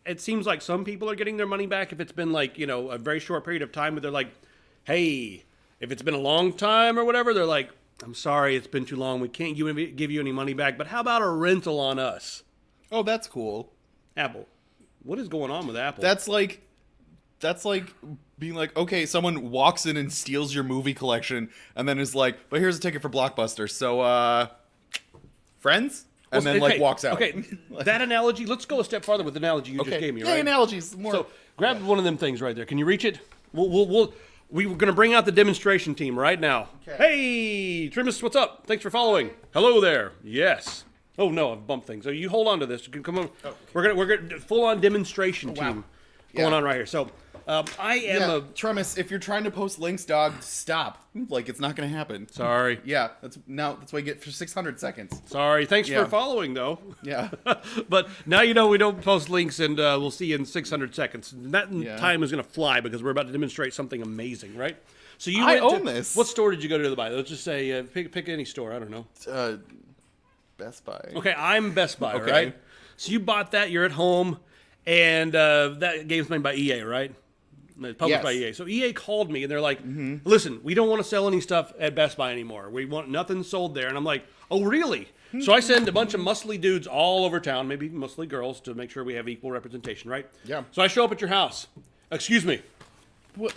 A: it seems like some people are getting their money back if it's been a very short period of time, but they're like, hey, if it's been a long time or whatever, they're like, "I'm sorry, it's been too long. We can't give you any money back, but how about a rental on us?"
B: Oh, that's cool.
A: Apple. What is going on with Apple?
B: That's like being like, okay, someone walks in and steals your movie collection and then is like, "But here's a ticket for Blockbuster. So, friends?" And then walks out.
A: Okay, that analogy, let's go a step farther with the analogy you just gave me, right?
B: Yeah, analogies. More.
A: So, grab one of them things right there. Can you reach it? We're going to bring out the demonstration team right now.
B: Okay.
A: Hey, Trimus, what's up? Thanks for following. Hello there. Yes. Oh, no, I've bumped things. So you hold on to this. Come on.
B: Oh, okay.
A: We're gonna full-on demonstration team going on right here. So, I am
B: Trumis, if you're trying to post links, dog, stop. It's not going to happen.
A: Sorry.
B: Yeah, that's what I get for 600 seconds.
A: Sorry. Thanks for following, though.
B: Yeah.
A: But now you know we don't post links, and we'll see you in 600 seconds. That time is going to fly because we're about to demonstrate something amazing, right? So
B: I own this.
A: What store did you go to buy? Let's just say pick any store. I don't know.
B: Best Buy.
A: Okay, I'm Best Buy, right? So you bought that. You're at home, and that game's made by EA, right? It's published by EA. So EA called me and they're like, listen, we don't want to sell any stuff at Best Buy anymore. We want nothing sold there. And I'm like, oh, really? So I send a bunch of muscly dudes all over town, maybe mostly girls, to make sure we have equal representation, right?
B: Yeah.
A: So I show up at your house. Excuse me.
B: What?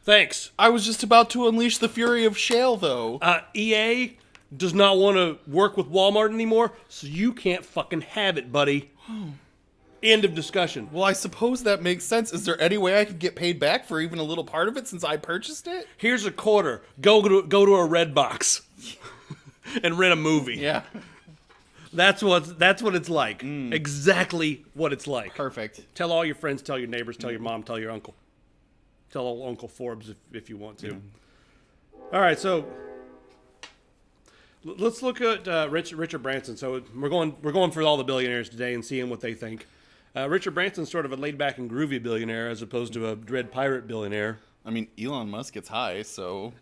A: Thanks.
B: I was just about to unleash the fury of Shale, though.
A: EA does not want to work with Walmart anymore, so you can't fucking have it, buddy. End of discussion.
B: Well, I suppose that makes sense. Is there any way I could get paid back for even a little part of it since I purchased it?
A: Here's a quarter. Go to a Red Box and rent a movie.
B: Yeah.
A: That's what it's like. Exactly what it's like.
B: Perfect.
A: Tell all your friends, tell your neighbors, tell your mom, tell your uncle. Tell old Uncle Forbes if you want to. All right, so let's look at Richard Branson. So we're going for all the billionaires today and seeing what they think. Richard Branson's sort of a laid-back and groovy billionaire as opposed to a dread pirate billionaire.
B: I mean, Elon Musk gets high, so...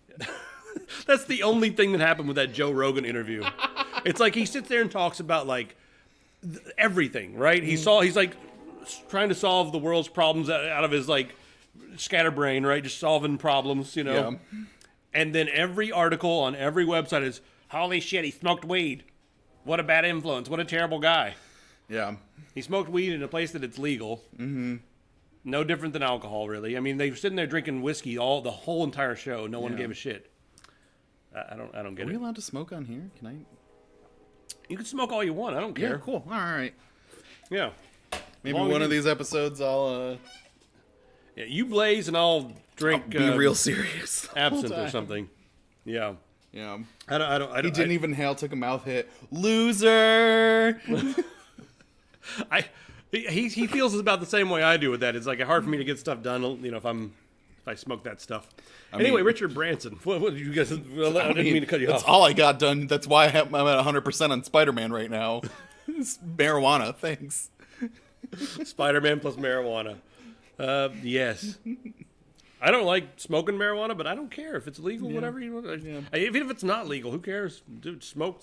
A: That's the only thing that happened with that Joe Rogan interview. It's like he sits there and talks about like everything, right? He's like trying to solve the world's problems out of his like scatterbrain, right? Just solving problems, you know. Yeah. And then every article on every website is, holy shit, he smoked weed. What a bad influence. What a terrible guy.
B: Yeah.
A: He smoked weed in a place that it's legal. Mm-hmm. No different than alcohol, really. I mean, they were sitting there drinking whiskey the whole entire show. No one gave a shit. I don't get it.
B: Are we allowed to smoke on here? Can I?
A: You can smoke all you want. I don't care.
B: Yeah, cool. All right.
A: Yeah.
B: Maybe one of these episodes I'll...
A: Yeah, you blaze and I'll drink...
B: I'll be real serious.
A: Absinthe or something. Yeah.
B: Yeah.
A: I don't.
B: He didn't even inhale, took a mouth hit. Loser!
A: He feels about the same way I do with that. It's like hard for me to get stuff done, you know, if I smoke that stuff. Anyway, Richard Branson. What did you guys? Well, I didn't mean to cut you
B: that's
A: off.
B: That's all I got done. That's why I'm at 100% on Spider-Man right now. It's marijuana. Thanks.
A: Spider-Man plus marijuana. Yes. I don't like smoking marijuana, but I don't care if it's legal. Whatever you want. Yeah. Even if it's not legal, who cares? Dude, smoke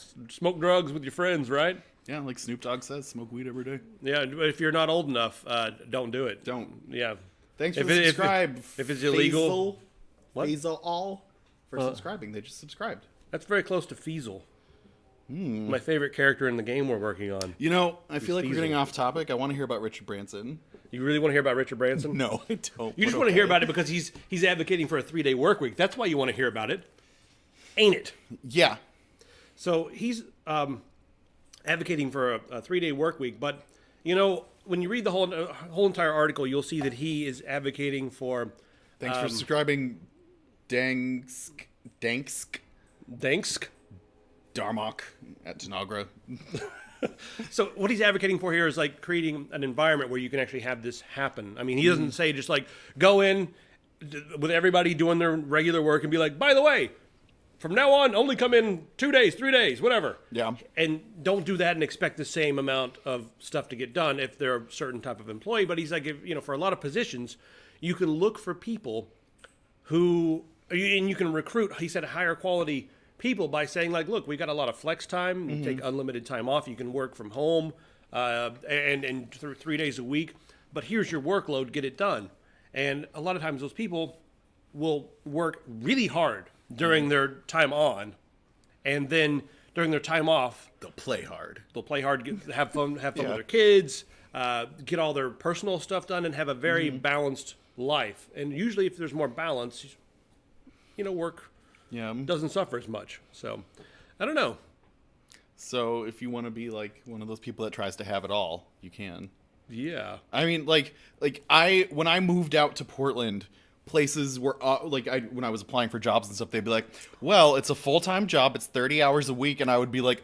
A: drugs with your friends, right?
B: Yeah, like Snoop Dogg says, smoke weed every day.
A: Yeah, if you're not old enough, don't do it.
B: Don't.
A: Yeah.
B: Thanks for subscribing.
A: If it's illegal.
B: Faisal all for subscribing. They just subscribed.
A: That's very close to Feasel. My favorite character in the game we're working on.
B: You know, I feel like we're getting off topic. I want to hear about Richard Branson.
A: You really want to hear about Richard Branson?
B: No, I don't.
A: You just want to hear about it because he's advocating for a 3-day work week. That's why you want to hear about it. Ain't it?
B: Yeah.
A: So he's advocating for a 3-day work week, but you know, when you read the whole entire article, you'll see that he is advocating for...
B: Thanks for subscribing, Dansk. Darmok at Tanagra.
A: So what he's advocating for here is like creating an environment where you can actually have this happen. I mean, he doesn't say just like go in with everybody doing their regular work and be like, by the way, from now on, only come in 2 days, 3 days, whatever.
B: Yeah.
A: And don't do that and expect the same amount of stuff to get done if they're a certain type of employee. But he's like, for a lot of positions, you can look for people who, and you can recruit, he said, higher quality people by saying like, look, we got a lot of flex time. You take unlimited time off. You can work from home and 3 days a week. But here's your workload. Get it done. And a lot of times those people will work really hard during their time on, and then during their time off,
B: they'll play hard.
A: Have fun with their kids, get all their personal stuff done, and have a very balanced life. And usually, if there's more balance, work doesn't suffer as much. So, I don't know.
B: So, if you want to be like one of those people that tries to have it all, you can.
A: Yeah.
B: I mean, when I moved out to Portland, places were when I was applying for jobs and stuff, they'd be like, well, it's a full-time job, it's 30 hours a week, and I would be like,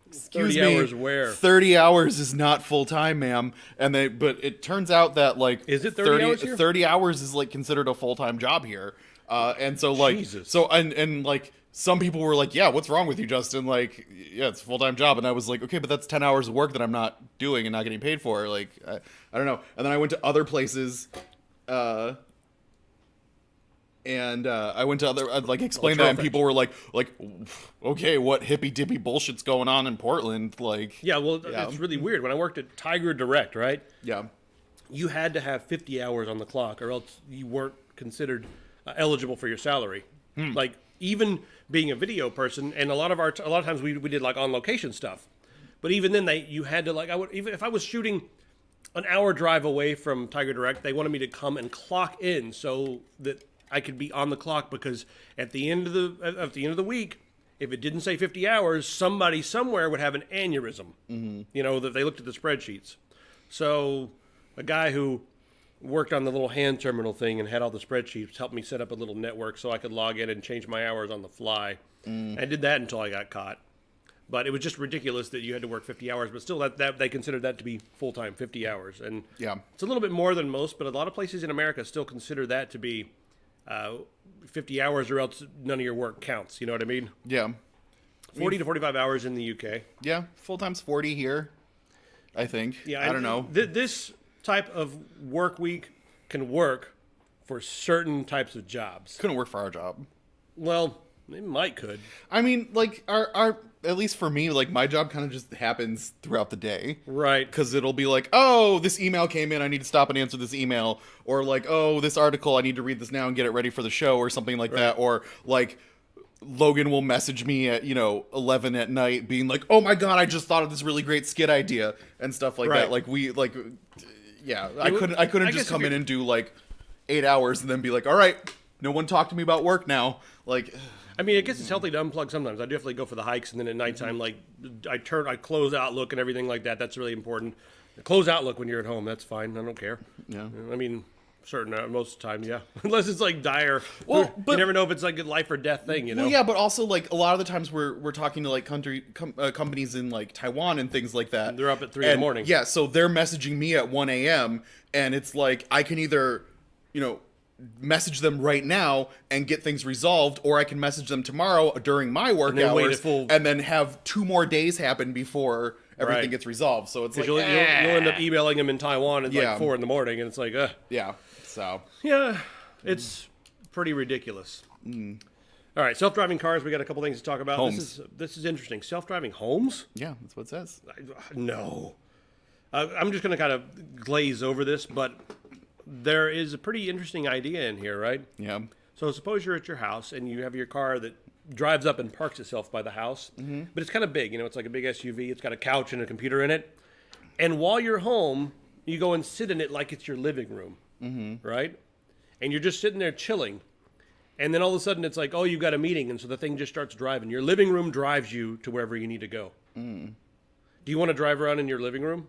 B: excuse
A: 30
B: me,
A: hours where?
B: 30 hours is not full-time, ma'am. But it turns out that
A: is it 30 hours here?
B: 30 hours is considered a full-time job here. And so
A: Jesus.
B: some people were like, yeah, what's wrong with you, Justin? Yeah, it's a full-time job. And I was like, okay, but that's 10 hours of work that I'm not doing and not getting paid for. I don't know. And then I went to other places, and I went to other, explained that, and people were like, okay, what hippy-dippy bullshit's going on in Portland?
A: It's really weird. When I worked at Tiger Direct, right?
B: Yeah.
A: you had to have 50 hours on the clock, or else you weren't considered eligible for your salary. Like even being a video person, and a lot of times we did like on location stuff, but even then you had to like even if I was shooting an hour drive away from Tiger Direct, they wanted me to come and clock in so that I could be on the clock, because at the end of the week, if it didn't say 50 hours, somebody somewhere would have an aneurysm. You know, that they looked at the spreadsheets. So a guy who worked on the little hand terminal thing and had all the spreadsheets helped me set up a little network so I could log in and change my hours on the fly. I did that until I got caught. But it was just ridiculous that you had to work 50 hours, but still that they considered that to be full-time, 50 hours. And it's a little bit more than most, but a lot of places in America still consider that to be 50 hours, or else none of your work counts. You know what I mean?
B: Yeah.
A: 40 to 45 hours in the UK.
B: Yeah, full-time's 40 here, I think.
A: Yeah,
B: I don't know.
A: This type of work week can work for certain types of jobs.
B: Couldn't work for our job.
A: Well, it might could.
B: I mean, like, our at least for me, like, my job kind of just happens throughout the day.
A: Right.
B: Because it'll be like, oh, this email came in, I need to stop and answer this email. Or like, oh, this article, I need to read this now and get it ready for the show, or something like that. Or like, Logan will message me at, 11 at night being like, oh my god, I just thought of this really great skit idea and stuff like that. Like, I couldn't just come in and do like 8 hours and then be like, all right, no one talk to me about work now. Like,
A: I mean, I guess it's healthy to unplug sometimes. I definitely go for the hikes, and then at nighttime, like, I close Outlook and everything like that. That's really important. Close Outlook when you're at home. That's fine. I don't care.
B: Yeah.
A: I mean, most of the time, yeah. Unless it's like dire.
B: Well, but
A: you never know if it's like a life or death thing, you know?
B: Well, yeah, but also like a lot of the times we're talking to like companies in like Taiwan and things like that.
A: They're up at 3 in the morning.
B: Yeah, so they're messaging me at 1 a.m. and it's like I can either, message them right now and get things resolved, or I can message them tomorrow during my work hours and then have 2 more days happen before everything gets resolved. So it's like
A: you'll end up emailing them in Taiwan at like 4 in the morning, and it's like,
B: yeah. So
A: yeah, it's pretty ridiculous. All right, self-driving cars. We got a couple things to talk about.
B: Homes.
A: This is interesting. Self-driving homes?
B: Yeah, that's what it says.
A: No. I'm just going to kind of glaze over this, but there is a pretty interesting idea in here, right?
B: Yeah.
A: So suppose you're at your house and you have your car that drives up and parks itself by the house, but it's kind of big. It's like a big SUV. It's got a couch and a computer in it. And while you're home, you go and sit in it like it's your living room, right? And you're just sitting there chilling. And then all of a sudden it's like, oh, you've got a meeting. And so the thing just starts driving. Your living room drives you to wherever you need to go. Do you want to drive around in your living room?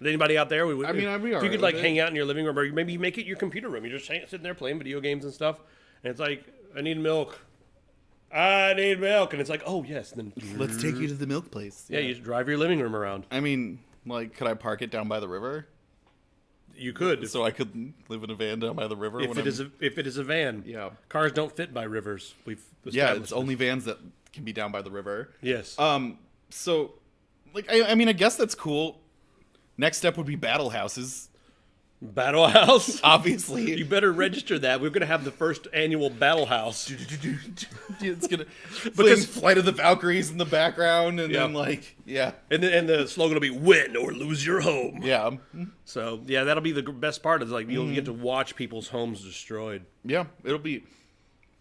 A: Anybody out there?
B: I'd be
A: if you could like hang out in your living room, or maybe you make it your computer room. You're just sitting there playing video games and stuff. And it's like, I need milk. And it's like, oh, yes. And then
B: let's take you to the milk place.
A: Yeah, you just drive your living room around.
B: I mean, like, could I park it down by the river?
A: You could.
B: So I could live in a van down by the river?
A: If it is a van.
B: Yeah.
A: Cars don't fit by rivers.
B: Yeah, it's only vans that can be down by the river.
A: Yes.
B: So, like, I mean, I guess that's cool. Next step would be battle houses.
A: Battle house?
B: Obviously.
A: You better register that. We're going to have the first annual battle house.
B: It's going to... Because Flight of the Valkyries in the background, and then, like, yeah.
A: And the slogan will be, win or lose your home.
B: Yeah.
A: So, yeah, that'll be the best part. Is like, you'll get to watch people's homes destroyed.
B: Yeah, it'll be...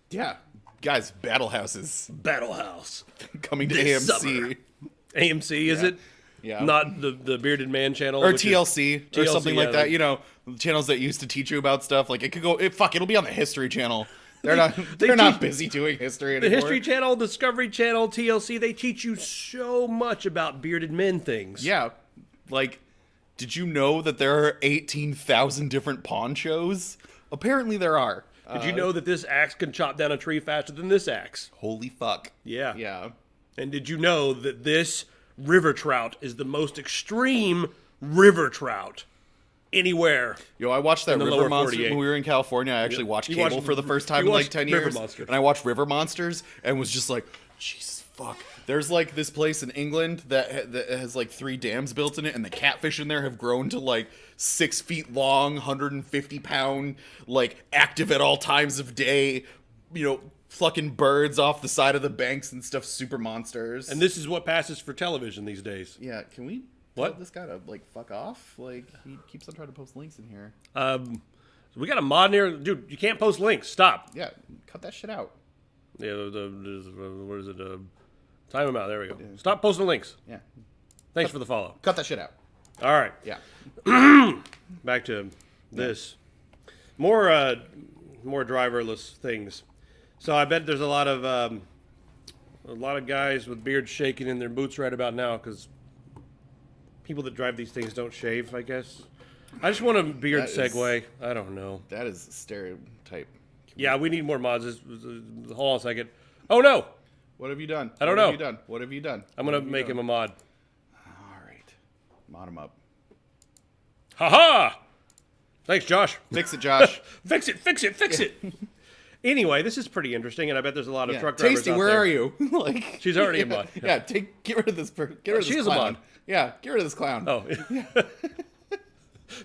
B: Yeah. Guys, battle houses.
A: Battle house.
B: Coming to AMC.
A: Summer. AMC, is it?
B: Yeah.
A: Not the Bearded Man channel.
B: Or TLC, or something like that. Channels that used to teach you about stuff. Like, it could go... it'll be on the History Channel. They're not busy doing history anymore.
A: The History Channel, Discovery Channel, TLC, they teach you so much about bearded men things.
B: Yeah. Like, did you know that there are 18,000 different pawn shows? Apparently there are.
A: Did you know that this axe can chop down a tree faster than this axe?
B: Holy fuck.
A: Yeah.
B: Yeah.
A: And did you know that this river trout is the most extreme river trout anywhere?
B: Yo, I watched that River Monster
A: 48.
B: when we were in California. I actually watched cable for the first time in like 10 years. And I watched River Monsters and was just like, Jesus fuck. There's like this place in England that has like 3 dams built in it, and the catfish in there have grown to like 6 feet long, 150-pound, like active at all times of day, plucking birds off the side of the banks and stuff, super monsters.
A: And this is what passes for television these days.
B: Yeah, can we
A: What?
B: tell this guy to like fuck off? Like he keeps on trying to post links in here.
A: So we got a mod in here, dude. You can't post links. Stop.
B: Yeah, cut that shit out.
A: Yeah, what is it? Time them out. There we go. Stop posting links.
B: Yeah,
A: Thanks for the follow.
B: cut that shit out.
A: All right.
B: Yeah.
A: Back to this. More driverless things. So I bet there's a lot of guys with beards shaking in their boots right about now because people that drive these things don't shave, I guess. I just want a beard segue. I don't know.
B: That is a stereotype.
A: Yeah, we need more mods. Hold on a second. Oh, no.
B: What have you done?
A: I don't know.
B: What have you done? What have you done?
A: I'm going to make him a mod.
B: All right. Mod him up.
A: Ha-ha! Thanks, Josh.
B: Fix it, Josh.
A: Fix it. Anyway, this is pretty interesting, and I bet there's a lot of truck drivers
B: Tasty,
A: out
B: where
A: there.
B: are you? Like
A: She's already a mod.
B: Yeah, get rid of this. Get rid of
A: She
B: this
A: is a
B: clown.
A: mod.
B: Yeah, get rid of this clown.
A: Oh.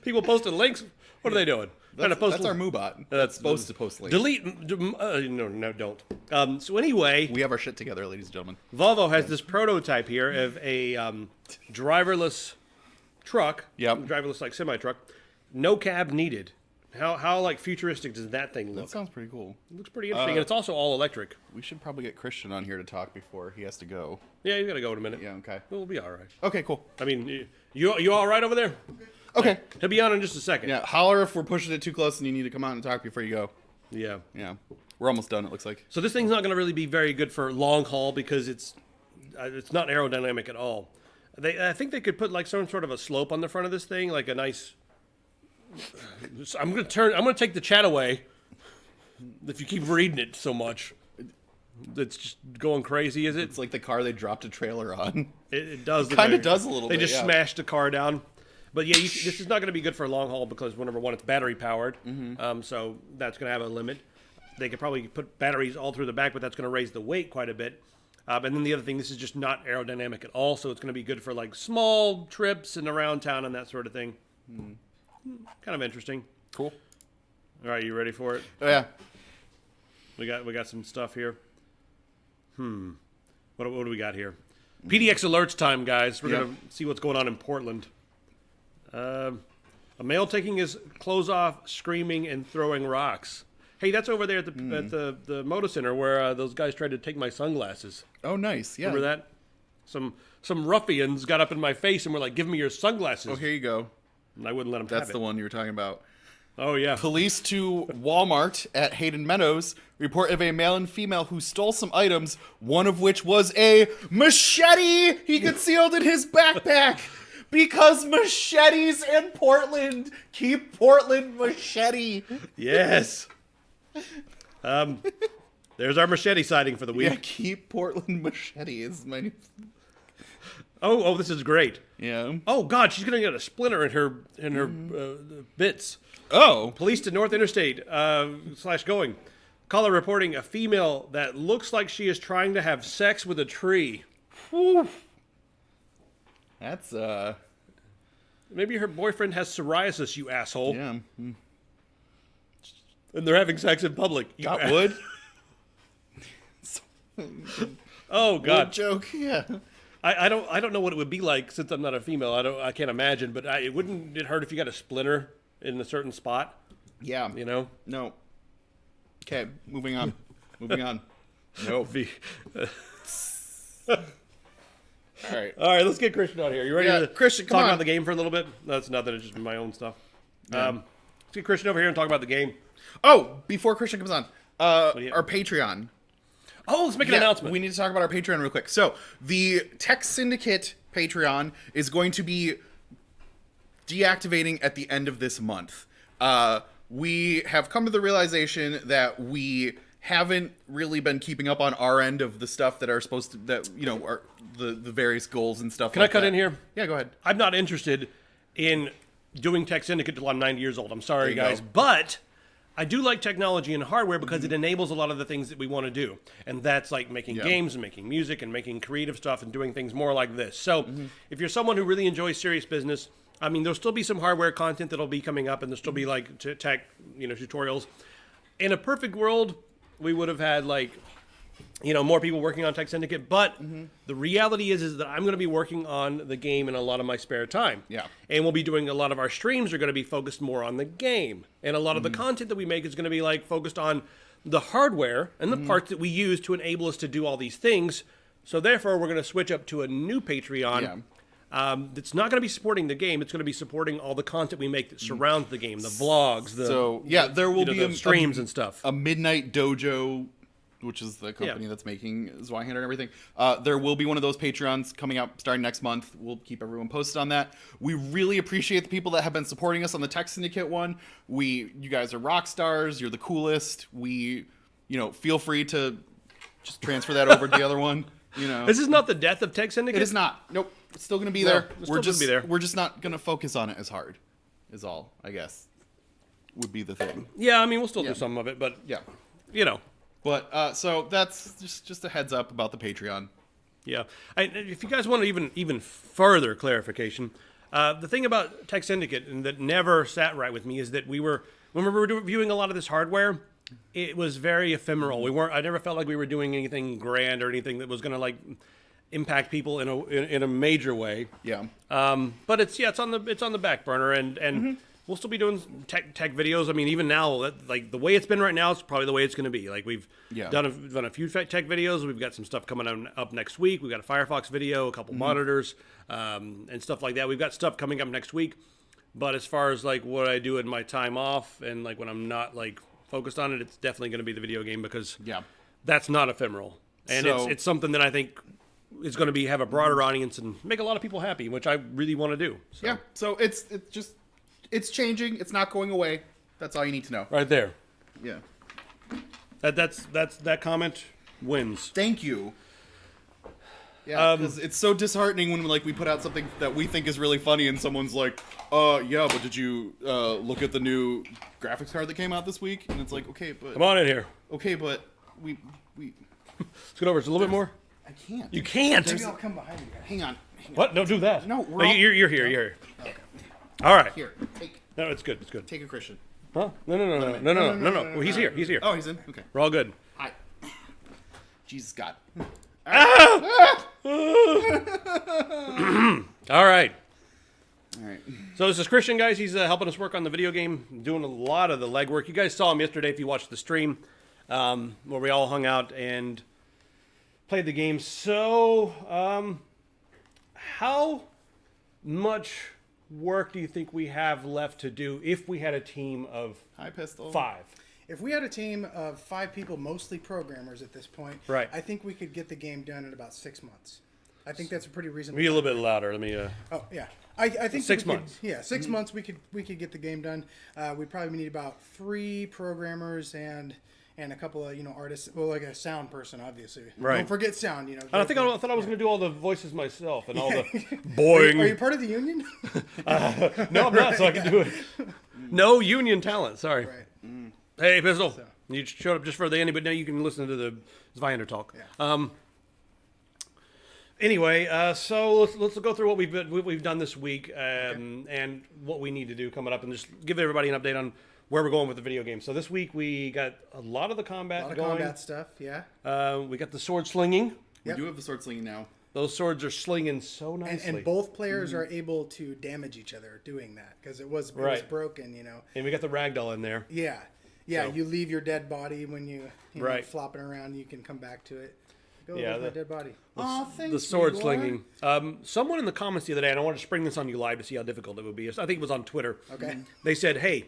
A: People posting links? What are they doing? Trying to post
B: That's our Moobot.
A: That's
B: That's supposed to post links.
A: Delete. No, don't. So anyway,
B: We have our shit together, ladies and gentlemen.
A: Volvo has this prototype here of a driverless truck.
B: Yep.
A: Driverless like semi truck. No cab needed. How like futuristic does that thing
B: That
A: look?
B: sounds pretty cool.
A: It looks pretty interesting, and it's also all electric.
B: We should probably get Christian on here to talk before he has to go.
A: Yeah, you gotta go in a minute.
B: Yeah, okay.
A: We'll be all right.
B: Okay, cool.
A: I mean, you all right over there?
B: Okay.
A: He'll be on in just a second.
B: Yeah, holler if we're pushing it too close and you need to come out and talk before you go.
A: Yeah.
B: Yeah. We're almost done, it looks like.
A: So this thing's not going to really be very good for long haul because it's not aerodynamic at all. I think they could put like some sort of a slope on the front of this thing, like a nice. I'm going to take the chat away. If you keep reading it so much, it's just going crazy. Is it?
B: It's like the car they dropped a trailer on.
A: It does.
B: Kind of does a little
A: They
B: bit.
A: just smashed the car down. But yeah, this is not going to be good for long haul because number one, it's battery powered. So that's going to have a limit. They could probably put batteries all through the back, but that's going to raise the weight quite a bit. And then the other thing, this is just not aerodynamic at all, so it's going to be good for like small trips and around town and that sort of thing. Kind of interesting.
B: Cool.
A: All right, you ready for it?
B: Oh, yeah.
A: We got some stuff here. What do we got here? PDX alerts time, guys. We're going to see what's going on in Portland. A male taking his clothes off, screaming and throwing rocks. Hey, that's over there at the Moto Center where those guys tried to take my sunglasses.
B: Oh, nice. Yeah.
A: Remember that? Some ruffians got up in my face and were like, "Give me your sunglasses."
B: Oh, here you go.
A: And I wouldn't let them
B: That's
A: have
B: the
A: it.
B: one you were talking about.
A: Oh, yeah.
B: Police to Walmart at Hayden Meadows report of a male and female who stole some items, one of which was a machete he concealed in his backpack. Because machetes in Portland keep Portland machete.
A: Yes. There's our machete sighting for the week.
B: Yeah, keep Portland machete is my new...
A: Oh, this is great.
B: Yeah.
A: Oh God, she's gonna get a splinter in her bits.
B: Oh.
A: Police to North Interstate / going. Caller reporting a female that looks like she is trying to have sex with a tree.
B: Whew. That's
A: Maybe her boyfriend has psoriasis, you asshole.
B: yeah.
A: And they're having sex in public. You
B: Got wood.
A: Oh God.
B: Wood joke. Yeah.
A: I don't know what it would be like since I'm not a female. I can't imagine, but it wouldn't it hurt if you got a splinter in a certain spot?
B: Yeah.
A: You know?
B: No. Okay, moving on. Moving on. No. All right.
A: All right, let's get Christian out here. You ready
B: Yeah,
A: to
B: Christian, come
A: talk
B: on.
A: about the game for a little bit? That's nothing. It's just my own stuff. Let's get Christian over here and talk about the game.
B: Oh, before Christian comes on,
A: do you-
B: our Patreon.
A: Oh, let's make an announcement.
B: We need to talk about our Patreon real quick. So, the Tech Syndicate Patreon is going to be deactivating at the end of this month. We have come to the realization that we haven't really been keeping up on our end of the stuff that are supposed to, that, you know, are the various goals and stuff.
A: Can I cut in here?
B: Yeah, go ahead.
A: I'm not interested in doing Tech Syndicate until I'm 90 years old. I'm sorry,
B: There you
A: guys.
B: go.
A: But I do like technology and hardware because it enables a lot of the things that we want to do. And that's like making games and making music and making creative stuff and doing things more like this. So if you're someone who really enjoys serious business, I mean, there'll still be some hardware content that'll be coming up and there'll still be like tech, tutorials. In a perfect world, we would have had like more people working on Tech Syndicate, but the reality is that I'm going to be working on the game in a lot of my spare time.
B: Yeah.
A: And we'll be doing a lot of our streams are going to be focused more on the game. And a lot of the content that we make is going to be like focused on the hardware and the parts that we use to enable us to do all these things. So therefore, we're going to switch up to a new Patreon. It's not going to be supporting the game. It's going to be supporting all the content we make that surrounds the game, the vlogs,
B: there will be
A: the streams and stuff.
B: A Midnight Dojo, which is the company that's making Zweihander and everything. There will be one of those Patreons coming out starting next month. We'll keep everyone posted on that. We really appreciate the people that have been supporting us on the Tech Syndicate one. You guys are rock stars. You're the coolest. Feel free to just transfer that over to the other one.
A: This is not the death of Tech Syndicate?
B: It is not. Nope. It's still going to be there.
A: We're
B: just not going to focus on it as hard, is all, I guess, would be the thing.
A: Yeah, I mean, we'll still do some of it, but,
B: But, so that's just a heads up about the Patreon.
A: Yeah. If you guys want even further clarification, the thing about Tech Syndicate and that never sat right with me is that when we were reviewing a lot of this hardware, it was very ephemeral. I never felt like we were doing anything grand or anything that was going to like impact people in a major way.
B: Yeah.
A: But it's on the back burner and we'll still be doing tech videos. I mean, even now, like the way it's been right now, it's probably the way it's going to be. Like we've done a few tech videos. We've got some stuff coming up next week. We've got a Firefox video, a couple monitors, and stuff like that. We've got stuff coming up next week. But as far as like what I do in my time off and like when I'm not like focused on it, it's definitely going to be the video game because that's not ephemeral. And it's something that I think is going to have a broader audience and make a lot of people happy, which I really want to do. So.
B: Yeah. So it's changing. It's not going away. That's all you need to know.
A: Right there.
B: Yeah.
A: That comment wins.
B: Thank you. Yeah, because it's so disheartening when we put out something that we think is really funny and someone's like, yeah, but did you look at the new graphics card that came out this week? And it's like, okay, but
A: come on in here.
B: Okay, but we
A: let's get over just a little bit more.
B: I can't.
A: You can't.
B: Maybe I'll come behind you. Hang on.
A: What? Don't do that.
B: No,
A: you're here. You're here. Okay. All right.
B: Here. Take.
A: No, it's good. It's good.
B: Take a Christian.
A: Huh? No. Well, he's here. He's here.
B: Oh, he's in. Okay.
A: We're all good.
B: Hi. Jesus God.
A: All right.
B: All right.
A: So this is Christian, guys. He's helping us work on the video game, doing a lot of the legwork. You guys saw him yesterday if you watched the stream, where we all hung out and played the game. So, how much work do you think we have left to do if we had a team of
B: Hi, Pistol.
A: 5?
C: If we had a team of 5 people, mostly programmers at this point,
A: right.
C: I think we could get the game done in about 6 months. I think that's a pretty reasonable.
A: Be a little bit louder. Let me.
C: Oh yeah, I think
A: 6 months.
C: Yeah, 6 months we could get the game done. We probably need about 3 programmers and a couple of artists. Well, like a sound person, obviously.
A: Right.
C: Don't forget sound.
A: I thought I was going to do all the voices myself and all the boing.
C: Are you part of the union?
A: No, I'm not. So I can do it. No union talent. Sorry.
C: Right.
A: Hey, Pistol. So. You showed up just for the ending, but now you can listen to the Zweihander talk.
C: Yeah.
A: Anyway, so let's go through what we've done this week and what we need to do coming up, and just give everybody an update on where we're going with the video game. So this week we got a lot of the combat going.
C: Combat stuff, yeah.
A: We got the sword slinging.
B: We do have the sword slinging now.
A: Those swords are slinging so nicely.
C: And both players are able to damage each other doing that because it was broken,
A: And we got the ragdoll in there.
C: Yeah. Yeah,
A: So.
C: you leave your dead body when you
A: Right.
C: flopping around. You can come back to it. Go
A: Yeah,
C: with my dead body.
A: The sword slinging. Someone in the comments the other day, and I wanted to spring this on you live to see how difficult it would be. I think it was on Twitter.
C: Okay.
A: They said, "Hey,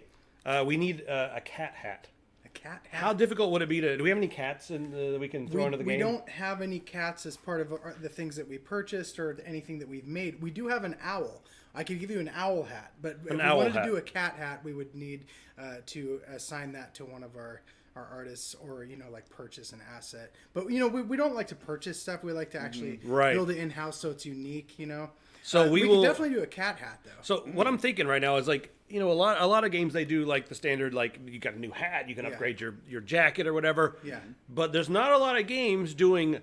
A: we need a cat hat."
C: A cat hat.
A: How difficult would it be to? Do we have any cats that we can throw into the game?
C: We don't have any cats as part of the things that we purchased or anything that we've made. We do have an owl. I could give you an owl hat, but if we wanted to do a cat hat, we would need to assign that to one of our artists or like purchase an asset. But we don't like to purchase stuff. We like to actually build it in house so it's unique.
A: So we
C: can definitely do a cat hat though.
A: So what I'm thinking right now is like a lot of games they do like the standard like you got a new hat, you can upgrade your jacket or whatever.
C: Yeah.
A: But there's not a lot of games doing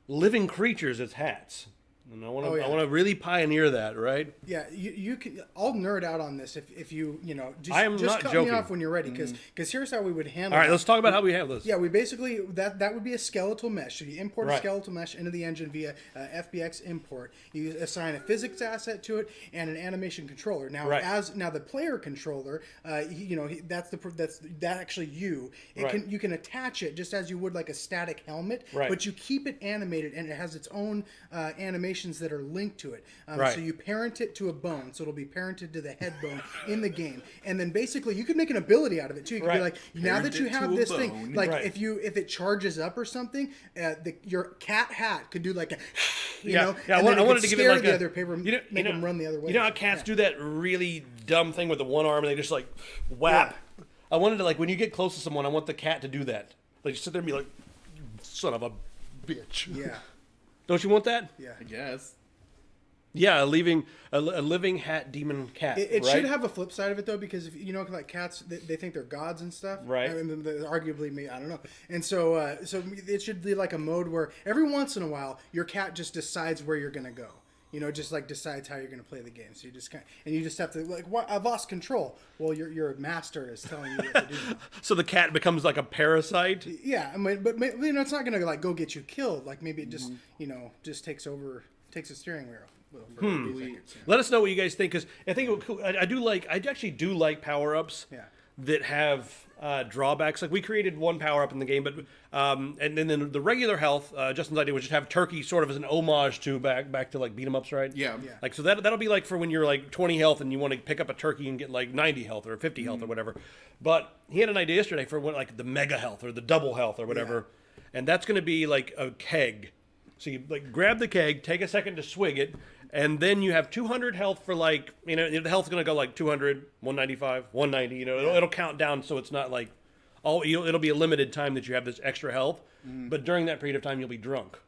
A: living creatures as hats. And I want to really pioneer that, right?
C: Yeah, you can. I'll nerd out on this if you just,
A: I am
C: just
A: not
C: cut
A: joking.
C: me off when you're ready because here's how we would handle.
A: All right,
C: that.
A: let's talk about how we have this.
C: Yeah, we basically that would be a skeletal mesh. So you import a
A: Right.
C: skeletal mesh into the engine via FBX import. You assign a physics asset to it and an animation controller. Now now the player controller, that's actually you. You can attach it just as you would like a static helmet, but you keep it animated and it has its own animations that are linked to it. So you parent it to a bone, so it'll be parented to the head bone in the game, and then basically you can make an ability out of it too. You can be like, now that you have this thing, like if it charges up or something, your cat hat could do like a, and
A: I
C: then
A: wanted to give it like
C: the other paper, make them run the other way.
A: You know how cats do that really dumb thing with the one arm and they just like whap. Yeah. I wanted to, like, when you get close to someone, I want the cat to do that. Like, sit there and be like, son of a bitch.
C: Yeah.
A: Don't you want that?
C: Yeah,
B: I guess.
A: Yeah, a living hat demon cat.
C: It should have a flip side of it though, because if like cats, they think they're gods and stuff,
A: right?
C: I mean, arguably, I don't know. And so it should be like a mode where every once in a while your cat just decides where you're gonna go. Just like decides how you're going to play the game. So you just have to like, what? I've lost control. Well, your master is telling you what to do.
A: So the cat becomes like a parasite.
C: Yeah, I mean, but it's not going to like go get you killed. Like maybe it just just takes the steering wheel. For a few seconds,
A: Let us know what you guys think, because I think I actually do like power ups.
C: Yeah.
A: That have drawbacks. Like we created one power up in the game, but and then the regular health. Justin's idea was just have turkey sort of as an homage to back to like beat 'em ups, right?
B: Yeah.
A: Like so that'll be like for when you're like 20 health and you want to pick up a turkey and get like 90 health or 50 health or whatever. But he had an idea yesterday for what, like the mega health or the double health or whatever, and that's going to be like a keg. So you like grab the keg, take a second to swig it. And then you have 200 health for like, the health's going to go like 200, 195, 190, it'll count down so it's not like, it'll be a limited time that you have this extra health. But during that period of time, you'll be drunk.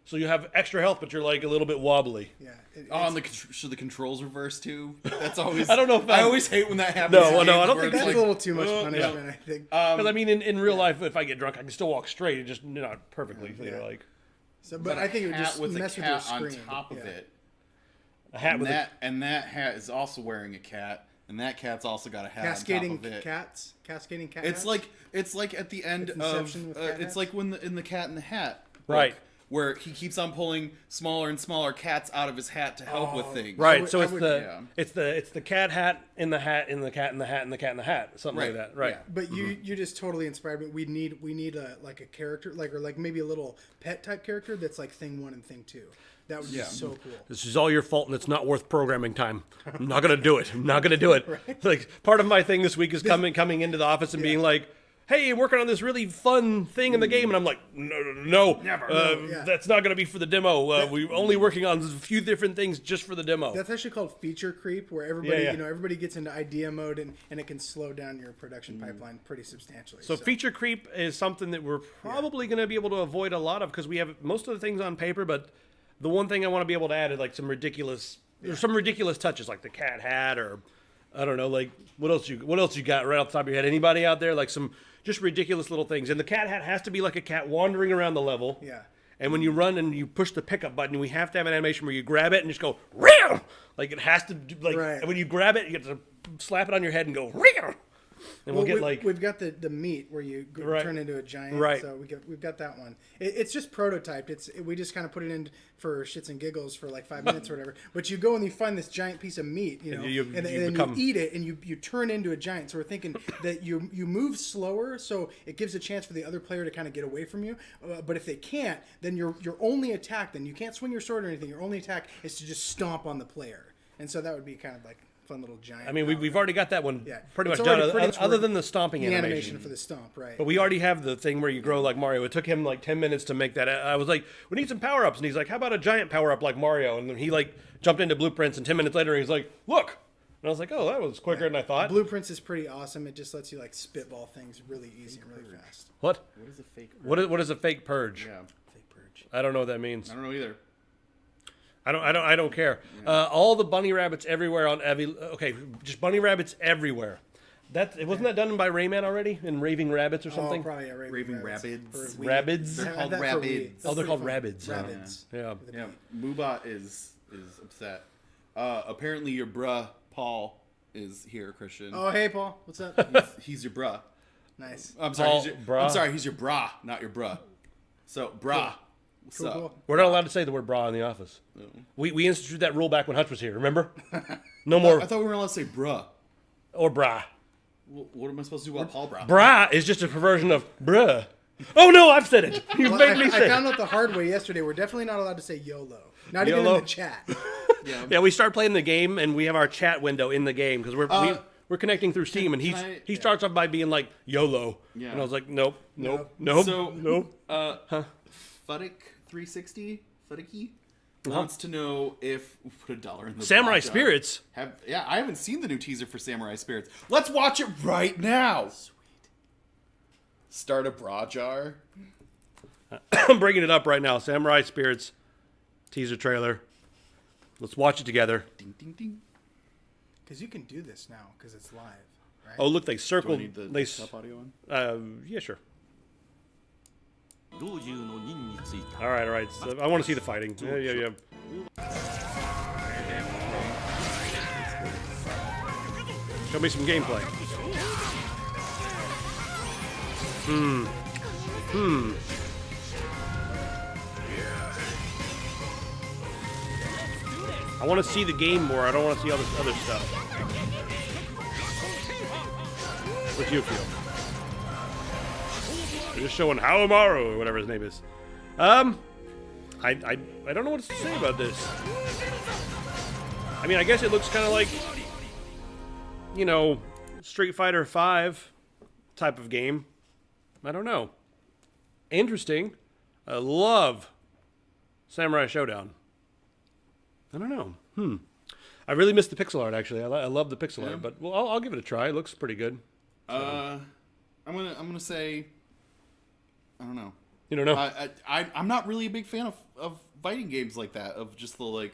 A: So you have extra health, but you're like a little bit wobbly.
B: Yeah. Should the controls reverse too? That's always,
A: I don't know if
B: I always hate when that happens.
A: No, I don't think
C: that's a little too much punishment, I think.
A: Because I mean, in real life, if I get drunk, I can still walk straight and just not perfectly, like.
C: So, but I think it would just
B: with
C: mess
B: a
C: with your
B: cat on
C: screen.
B: top of it.
A: A hat with
B: and that hat is also wearing a cat, and that cat's also got a hat
C: cascading
B: on top of it.
C: Cascading cat.
B: It's like at the end of it's like when in the Cat in the Hat,
A: right?
B: Where he keeps on pulling smaller and smaller cats out of his hat to help with things.
A: Right. So it's the cat hat in the hat in the cat in the hat and the cat in the hat, something like that. Right.
C: Yeah. But you just totally inspired me. We need a like a character like maybe a little pet type character that's like thing 1 and thing 2. That would be so cool.
A: This is all your fault, and it's not worth programming time. I'm not gonna do it. I'm not gonna do it. Right? Like part of my thing this week is coming into the office and being like, "Hey, working on this really fun thing in the game," and I'm like, "No, never. That's not gonna be for the demo. We're only working on a few different things just for the demo."
C: That's actually called feature creep, where everybody gets into idea mode, and it can slow down your production pipeline pretty substantially.
A: So feature creep is something that we're probably gonna be able to avoid a lot of because we have most of the things on paper, but the one thing I want to be able to add is like some ridiculous touches, like the cat hat, or I don't know, like what else you got right off the top of your head? Anybody out there, like some just ridiculous little things? And the cat hat has to be like a cat wandering around the level.
C: Yeah.
A: And when you run and you push the pickup button, we have to have an animation where you grab it and just go real. Like it has to like when you grab it, you get to slap it on your head and go real. And
C: we've got the meat where you turn into a giant.
A: Right.
C: So we've got that one. It's just prototyped. We just kind of put it in for shits and giggles for like 5 minutes or whatever. But you go and you find this giant piece of meat, and then you eat it and you turn into a giant. So we're thinking that you move slower, so it gives a chance for the other player to kind of get away from you. But if they can't, then your only attack, then you can't swing your sword or anything. Your only attack is to just stomp on the player. And so that would be kind of like fun little giant.
A: I mean, we've already got that one pretty much done, other than the stomping animation
C: for the stomp, right?
A: But we already have the thing where you grow like Mario. It took him like 10 minutes to make that. I was like, we need some power ups, and he's like, how about a giant power up like Mario? And then he like jumped into blueprints, and 10 minutes later he's like, look. And I was like, oh, that was quicker than I thought.
C: Blueprints is pretty awesome. It just lets you like spitball things really easy and really fast.
A: What?
B: What is a fake purge?
A: What is a fake purge?
B: Yeah,
C: fake purge.
A: I don't know what that means.
B: I don't know either.
A: I don't care. Yeah. All the bunny rabbits everywhere on just bunny rabbits everywhere. That wasn't that done by Rayman already in Raving Rabbits or something?
C: Oh, probably, yeah,
B: Raving Rabbids.
A: Rabbids?
B: They're called
C: That for Wii.
B: Rabbids.
C: That's
A: Oh, they're
C: pretty
A: called
C: fun.
A: Rabbids.
C: Rabbids.
A: Yeah.
B: Yeah, Moobot is upset. Apparently your bruh, Paul, is here, Christian.
C: Oh, hey, Paul. What's up?
B: He's your bruh.
C: Nice.
B: I'm sorry,
A: Paul,
B: he's your,
A: bruh.
B: I'm sorry, he's your brah, not your bruh. So, brah. What's
C: Cool,
B: up?
C: cool.
A: We're not allowed to say the word bra in the office. We instituted that rule back when Hutch was here, remember? No more.
B: I thought we were allowed to say bruh.
A: Or bra.
B: What am I supposed to do about Paul Bra?
A: Bra is just a perversion of bruh. Oh no, I've said it. You've
C: Well,
A: made me
C: I
A: say
C: found
A: it.
C: out the hard way yesterday. We're definitely not allowed to say YOLO. Not even
A: YOLO?
C: in the chat.
A: Yeah, we start playing the game and we have our chat window in the game because we're connecting through Steam and he starts off by being like YOLO.
B: Yeah.
A: And I was like, nope.
B: So, Fuddick360, Fuddicky, wants to know if we put $1 in the
A: Samurai
B: bra jar.
A: Spirits.
B: I haven't seen the new teaser for Samurai Spirits. Let's watch it right now. Sweet. Start a bra jar.
A: I'm bringing it up right now. Samurai Spirits teaser trailer. Let's watch it together.
B: Ding, ding, ding.
C: Because you can do this now because it's live, right?
A: Oh, look, they
B: Do I
A: circled.
B: need the
A: They
B: top audio on?
A: yeah, sure. All right. So I want to see the fighting. Yeah. Show me some gameplay. I want to see the game more. I don't want to see all this other stuff. What's you feel? They're just showing Hawamaru or whatever his name is. I don't know what to say about this. I mean, I guess it looks kind of like, you know, Street Fighter V type of game. I don't know. Interesting. I love Samurai Showdown. I don't know. I really miss the pixel art, actually. I love the pixel art, but well, I'll give it a try. It looks pretty good.
B: I'm gonna say, I don't know.
A: You don't know?
B: I'm not really a big fan of fighting games like that. Of just the like,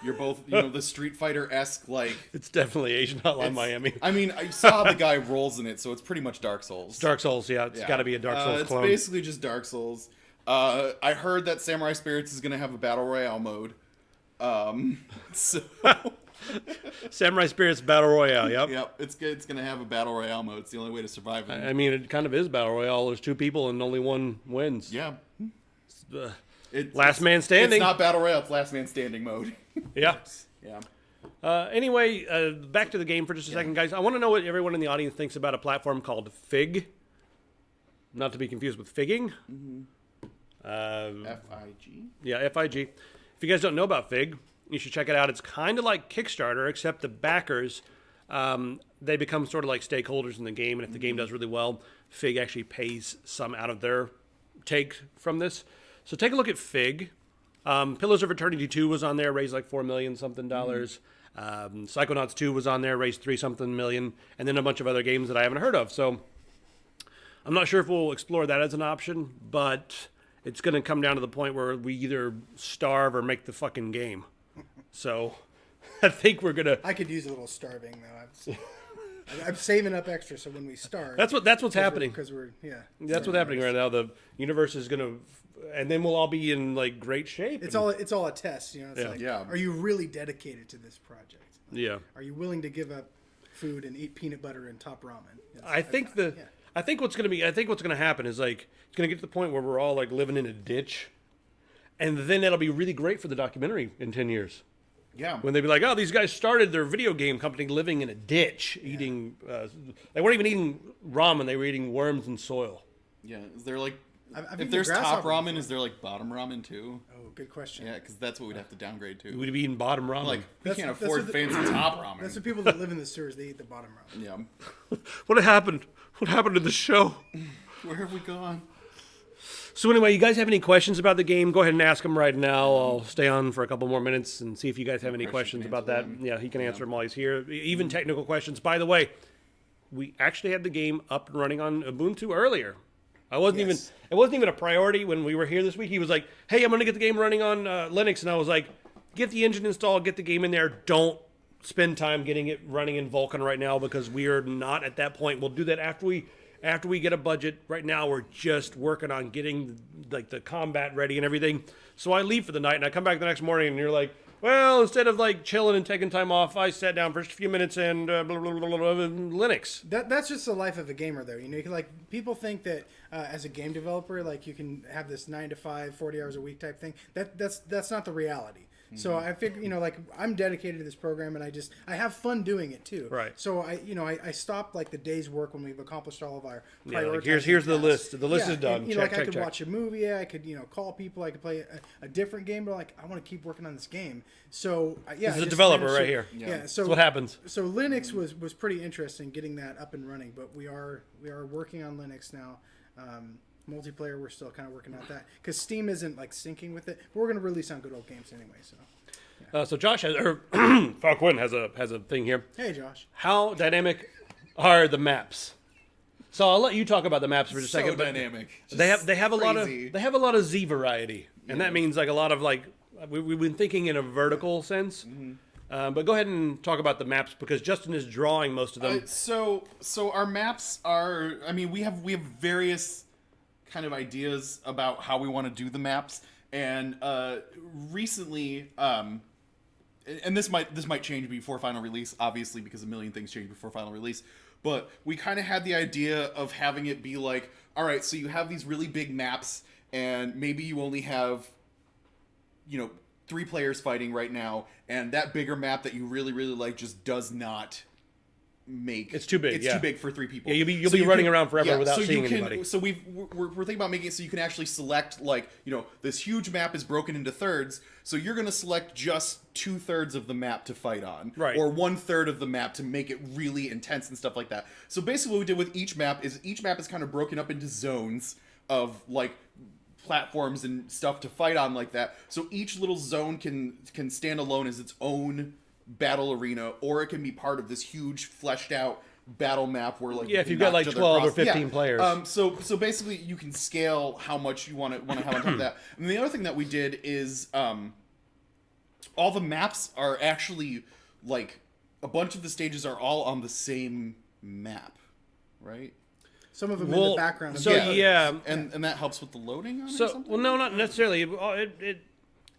B: you're both the Street Fighter-esque like.
A: It's definitely Asian Hotline Miami.
B: I mean, I saw the guy rolls in it, so it's pretty much Dark Souls.
A: Dark Souls, yeah. It's got to be a Dark Souls clone.
B: It's basically just Dark Souls. I heard that Samurai Spirits is gonna have a battle royale mode. So
A: Samurai Spirits Battle Royale, yep.
B: Yep, it's gonna have a battle royale mode. It's the only way to survive it.
A: I mean, it kind of is Battle Royale. There's two people and only one wins.
B: Yeah.
A: Last man standing.
B: It's not battle royale. It's last man standing mode.
A: Yeah.
B: Yeah.
A: Anyway, back to the game for just a second, guys. I want to know what everyone in the audience thinks about a platform called Fig. Not to be confused with Figging.
B: F-I-G?
A: Yeah, F-I-G. If you guys don't know about Fig, you should check it out. It's kind of like Kickstarter, except the backers, they become sort of like stakeholders in the game, and if the game does really well, Fig actually pays some out of their take from this. So take a look at Fig. Pillars of Eternity 2 was on there, raised like $4 million something dollars. Psychonauts 2 was on there, raised 3 something million, and then a bunch of other games that I haven't heard of. So I'm not sure if we'll explore that as an option, but it's going to come down to the point where we either starve or make the fucking game. So I think we're going to...
C: I could use a little starving, though. I'm saving up extra so when we starve...
A: That's what's happening.
C: Because we're,
A: That's what's happening right now. The universe is going to... And then we'll all be in, like, great shape.
C: It's all a test, you know? It's like, are you really dedicated to this project?
A: Yeah.
C: Are you willing to give up food and eat peanut butter and top ramen?
A: I think what's going to happen is, like, it's going to get to the point where we're all, like, living in a ditch. And then that'll be really great for the documentary in 10 years.
B: Yeah.
A: When they'd be like, oh, these guys started their video game company living in a ditch, eating... they weren't even eating ramen. They were eating worms and soil.
B: Yeah. Is there, like...
C: I've
B: if there's top
C: grasshopper
B: ramen,
C: before.
B: is there, like, bottom ramen, too?
C: Oh, good question.
B: Yeah, because that's what we'd have to downgrade to.
A: We'd be eating bottom ramen.
B: Like, we
C: That's-
B: can't
C: that's
B: afford
C: what the-
B: fancy top ramen.
C: That's the people that live in the sewers. They eat the bottom ramen.
B: Yeah.
A: What happened? What happened to the show?
B: Where have we gone?
A: So anyway, you guys have any questions about the game? Go ahead and ask them right now. I'll stay on for a couple more minutes and see if you guys have any questions about that. Yeah, he can answer them while he's here. Even technical questions. By the way, we actually had the game up and running on Ubuntu earlier. It wasn't even a priority when we were here this week. He was like, hey, I'm going to get the game running on Linux. And I was like, get the engine installed, get the game in there. Don't spend time getting it running in Vulkan right now because we are not at that point. We'll do that after we get a budget. Right now, we're just working on getting like the combat ready and everything. So I leave for the night, and I come back the next morning, and you're like, well, instead of like chilling and taking time off, I sat down for just a few minutes and blah, blah, blah, blah, blah, Linux.
C: That's just the life of a gamer, though. You know, you can, like, people think that as a game developer, like, you can have this 9 to 5, 40 hours a week type thing. That's not the reality. So I figure, you know, like, I'm dedicated to this program, and I have fun doing it too.
A: Right.
C: So I stopped like the day's work when we've accomplished all of our
A: Like here's the list. The list is done.
C: And, you know, like I could watch a movie, I could call people, I could play a different game, but like I want to keep working on this game. So
A: this is a developer right here.
C: Yeah. So
A: that's what happens.
C: So Linux was pretty interesting getting that up and running, but we are working on Linux now. Multiplayer, we're still kind of working out that because Steam isn't like syncing with it. But we're going to release on Good Old Games anyway. So,
A: so Josh Falquin has a thing here.
C: Hey, Josh.
A: How dynamic are the maps? So I'll let you talk about the maps for just a second.
B: So dynamic.
A: They have a lot of Z variety, and
B: Yeah.
A: that means like a lot of like we've been thinking in a vertical sense. But go ahead and talk about the maps because Justin is drawing most of them.
B: So our maps are. I mean, we have various kind of ideas about how we want to do the maps, and recently, and this might change before final release, obviously, because a million things change before final release. But we kind of had the idea of having it be like, all right, so you have these really big maps, and maybe you only have, 3 players fighting right now, and that bigger map that you really, really like just does not make
A: it's too big.
B: It's too big for 3 people.
A: Yeah, you'll be running around forever without seeing anybody.
B: So we're thinking about making it so you can actually select, like, this huge map is broken into thirds. So you're going to select just 2/3 of the map to fight on,
A: right?
B: Or 1/3 of the map to make it really intense and stuff like that. So basically, what we did with each map is kind of broken up into zones of like platforms and stuff to fight on like that. So each little zone can stand alone as its own battle arena, or it can be part of this huge fleshed out battle map where like
A: if you've got like 12 or 15 players.
B: So basically you can scale how much you want to have on top of that. And the other thing that we did is all the maps are actually like a bunch of the stages are all on the same map, right?
C: Some of them in the background.
A: So
B: and that helps with the loading on it or something?
A: Well, no, not necessarily.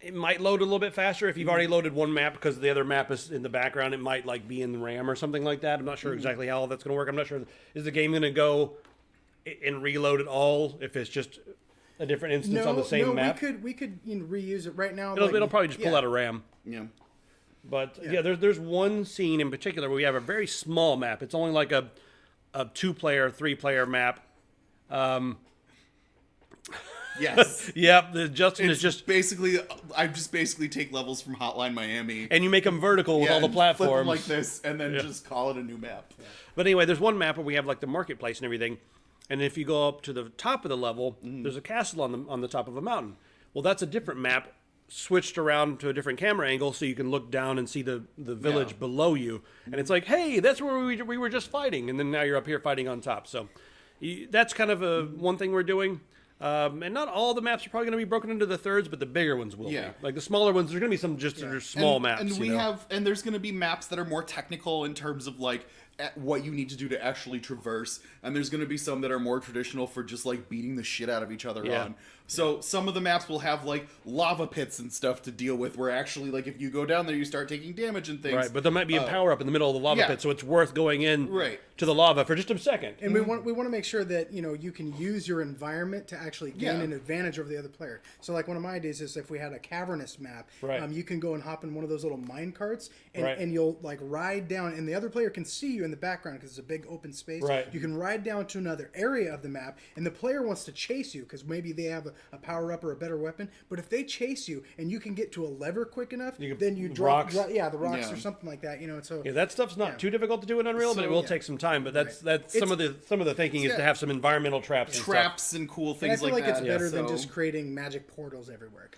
A: It might load a little bit faster if you've already loaded one map because the other map is in the background. It might like be in the RAM or something like that. I'm not sure exactly how all that's going to work. I'm not sure. Is the game going to go and reload it all if it's just a different instance on the same map?
C: We could reuse it right now.
A: It'll probably just pull out a RAM.
B: Yeah.
A: But there's one scene in particular where we have a very small map. It's only like a 2-player, 3-player map.
B: Yes.
A: Yep. Justin is just
B: basically. I just basically take levels from Hotline Miami,
A: and you make them vertical with all the platforms,
B: flip them like this, and then just call it a new map. Yeah.
A: But anyway, there's one map where we have like the marketplace and everything, and if you go up to the top of the level, there's a castle on the top of a mountain. Well, that's a different map, switched around to a different camera angle, so you can look down and see the village below you, and it's like, hey, that's where we were just fighting, and then now you're up here fighting on top. So that's kind of one thing we're doing. And not all the maps are probably going to be broken into the thirds, but the bigger ones will be. Like the smaller ones, there's going to be some just small maps.
B: And there's going to be maps that are more technical in terms of like what you need to do to actually traverse, and there's going to be some that are more traditional for just like beating the shit out of each other on. So some of the maps will have like lava pits and stuff to deal with, where actually like if you go down there, you start taking damage and things.
A: Right, but there might be a power up in the middle of the lava pit, so it's worth going in to the lava for just a second.
C: And we want to make sure that you can use your environment to actually gain an advantage over the other player. So like one of my ideas is if we had a cavernous map, you can go and hop in one of those little mine carts, and you'll like ride down, and the other player can see you in the background because it's a big open space.
A: Right.
C: You can ride down to another area of the map, and the player wants to chase you because maybe they have a power up or a better weapon. But if they chase you and you can get to a lever quick enough, then you drop the rocks or something like that. So
A: that stuff's not too difficult to do in Unreal, but it will take some time. But that's some of the thinking is to have some environmental traps
B: and cool things
C: like that. I feel like
B: that.
C: it's better than just creating magic portals everywhere.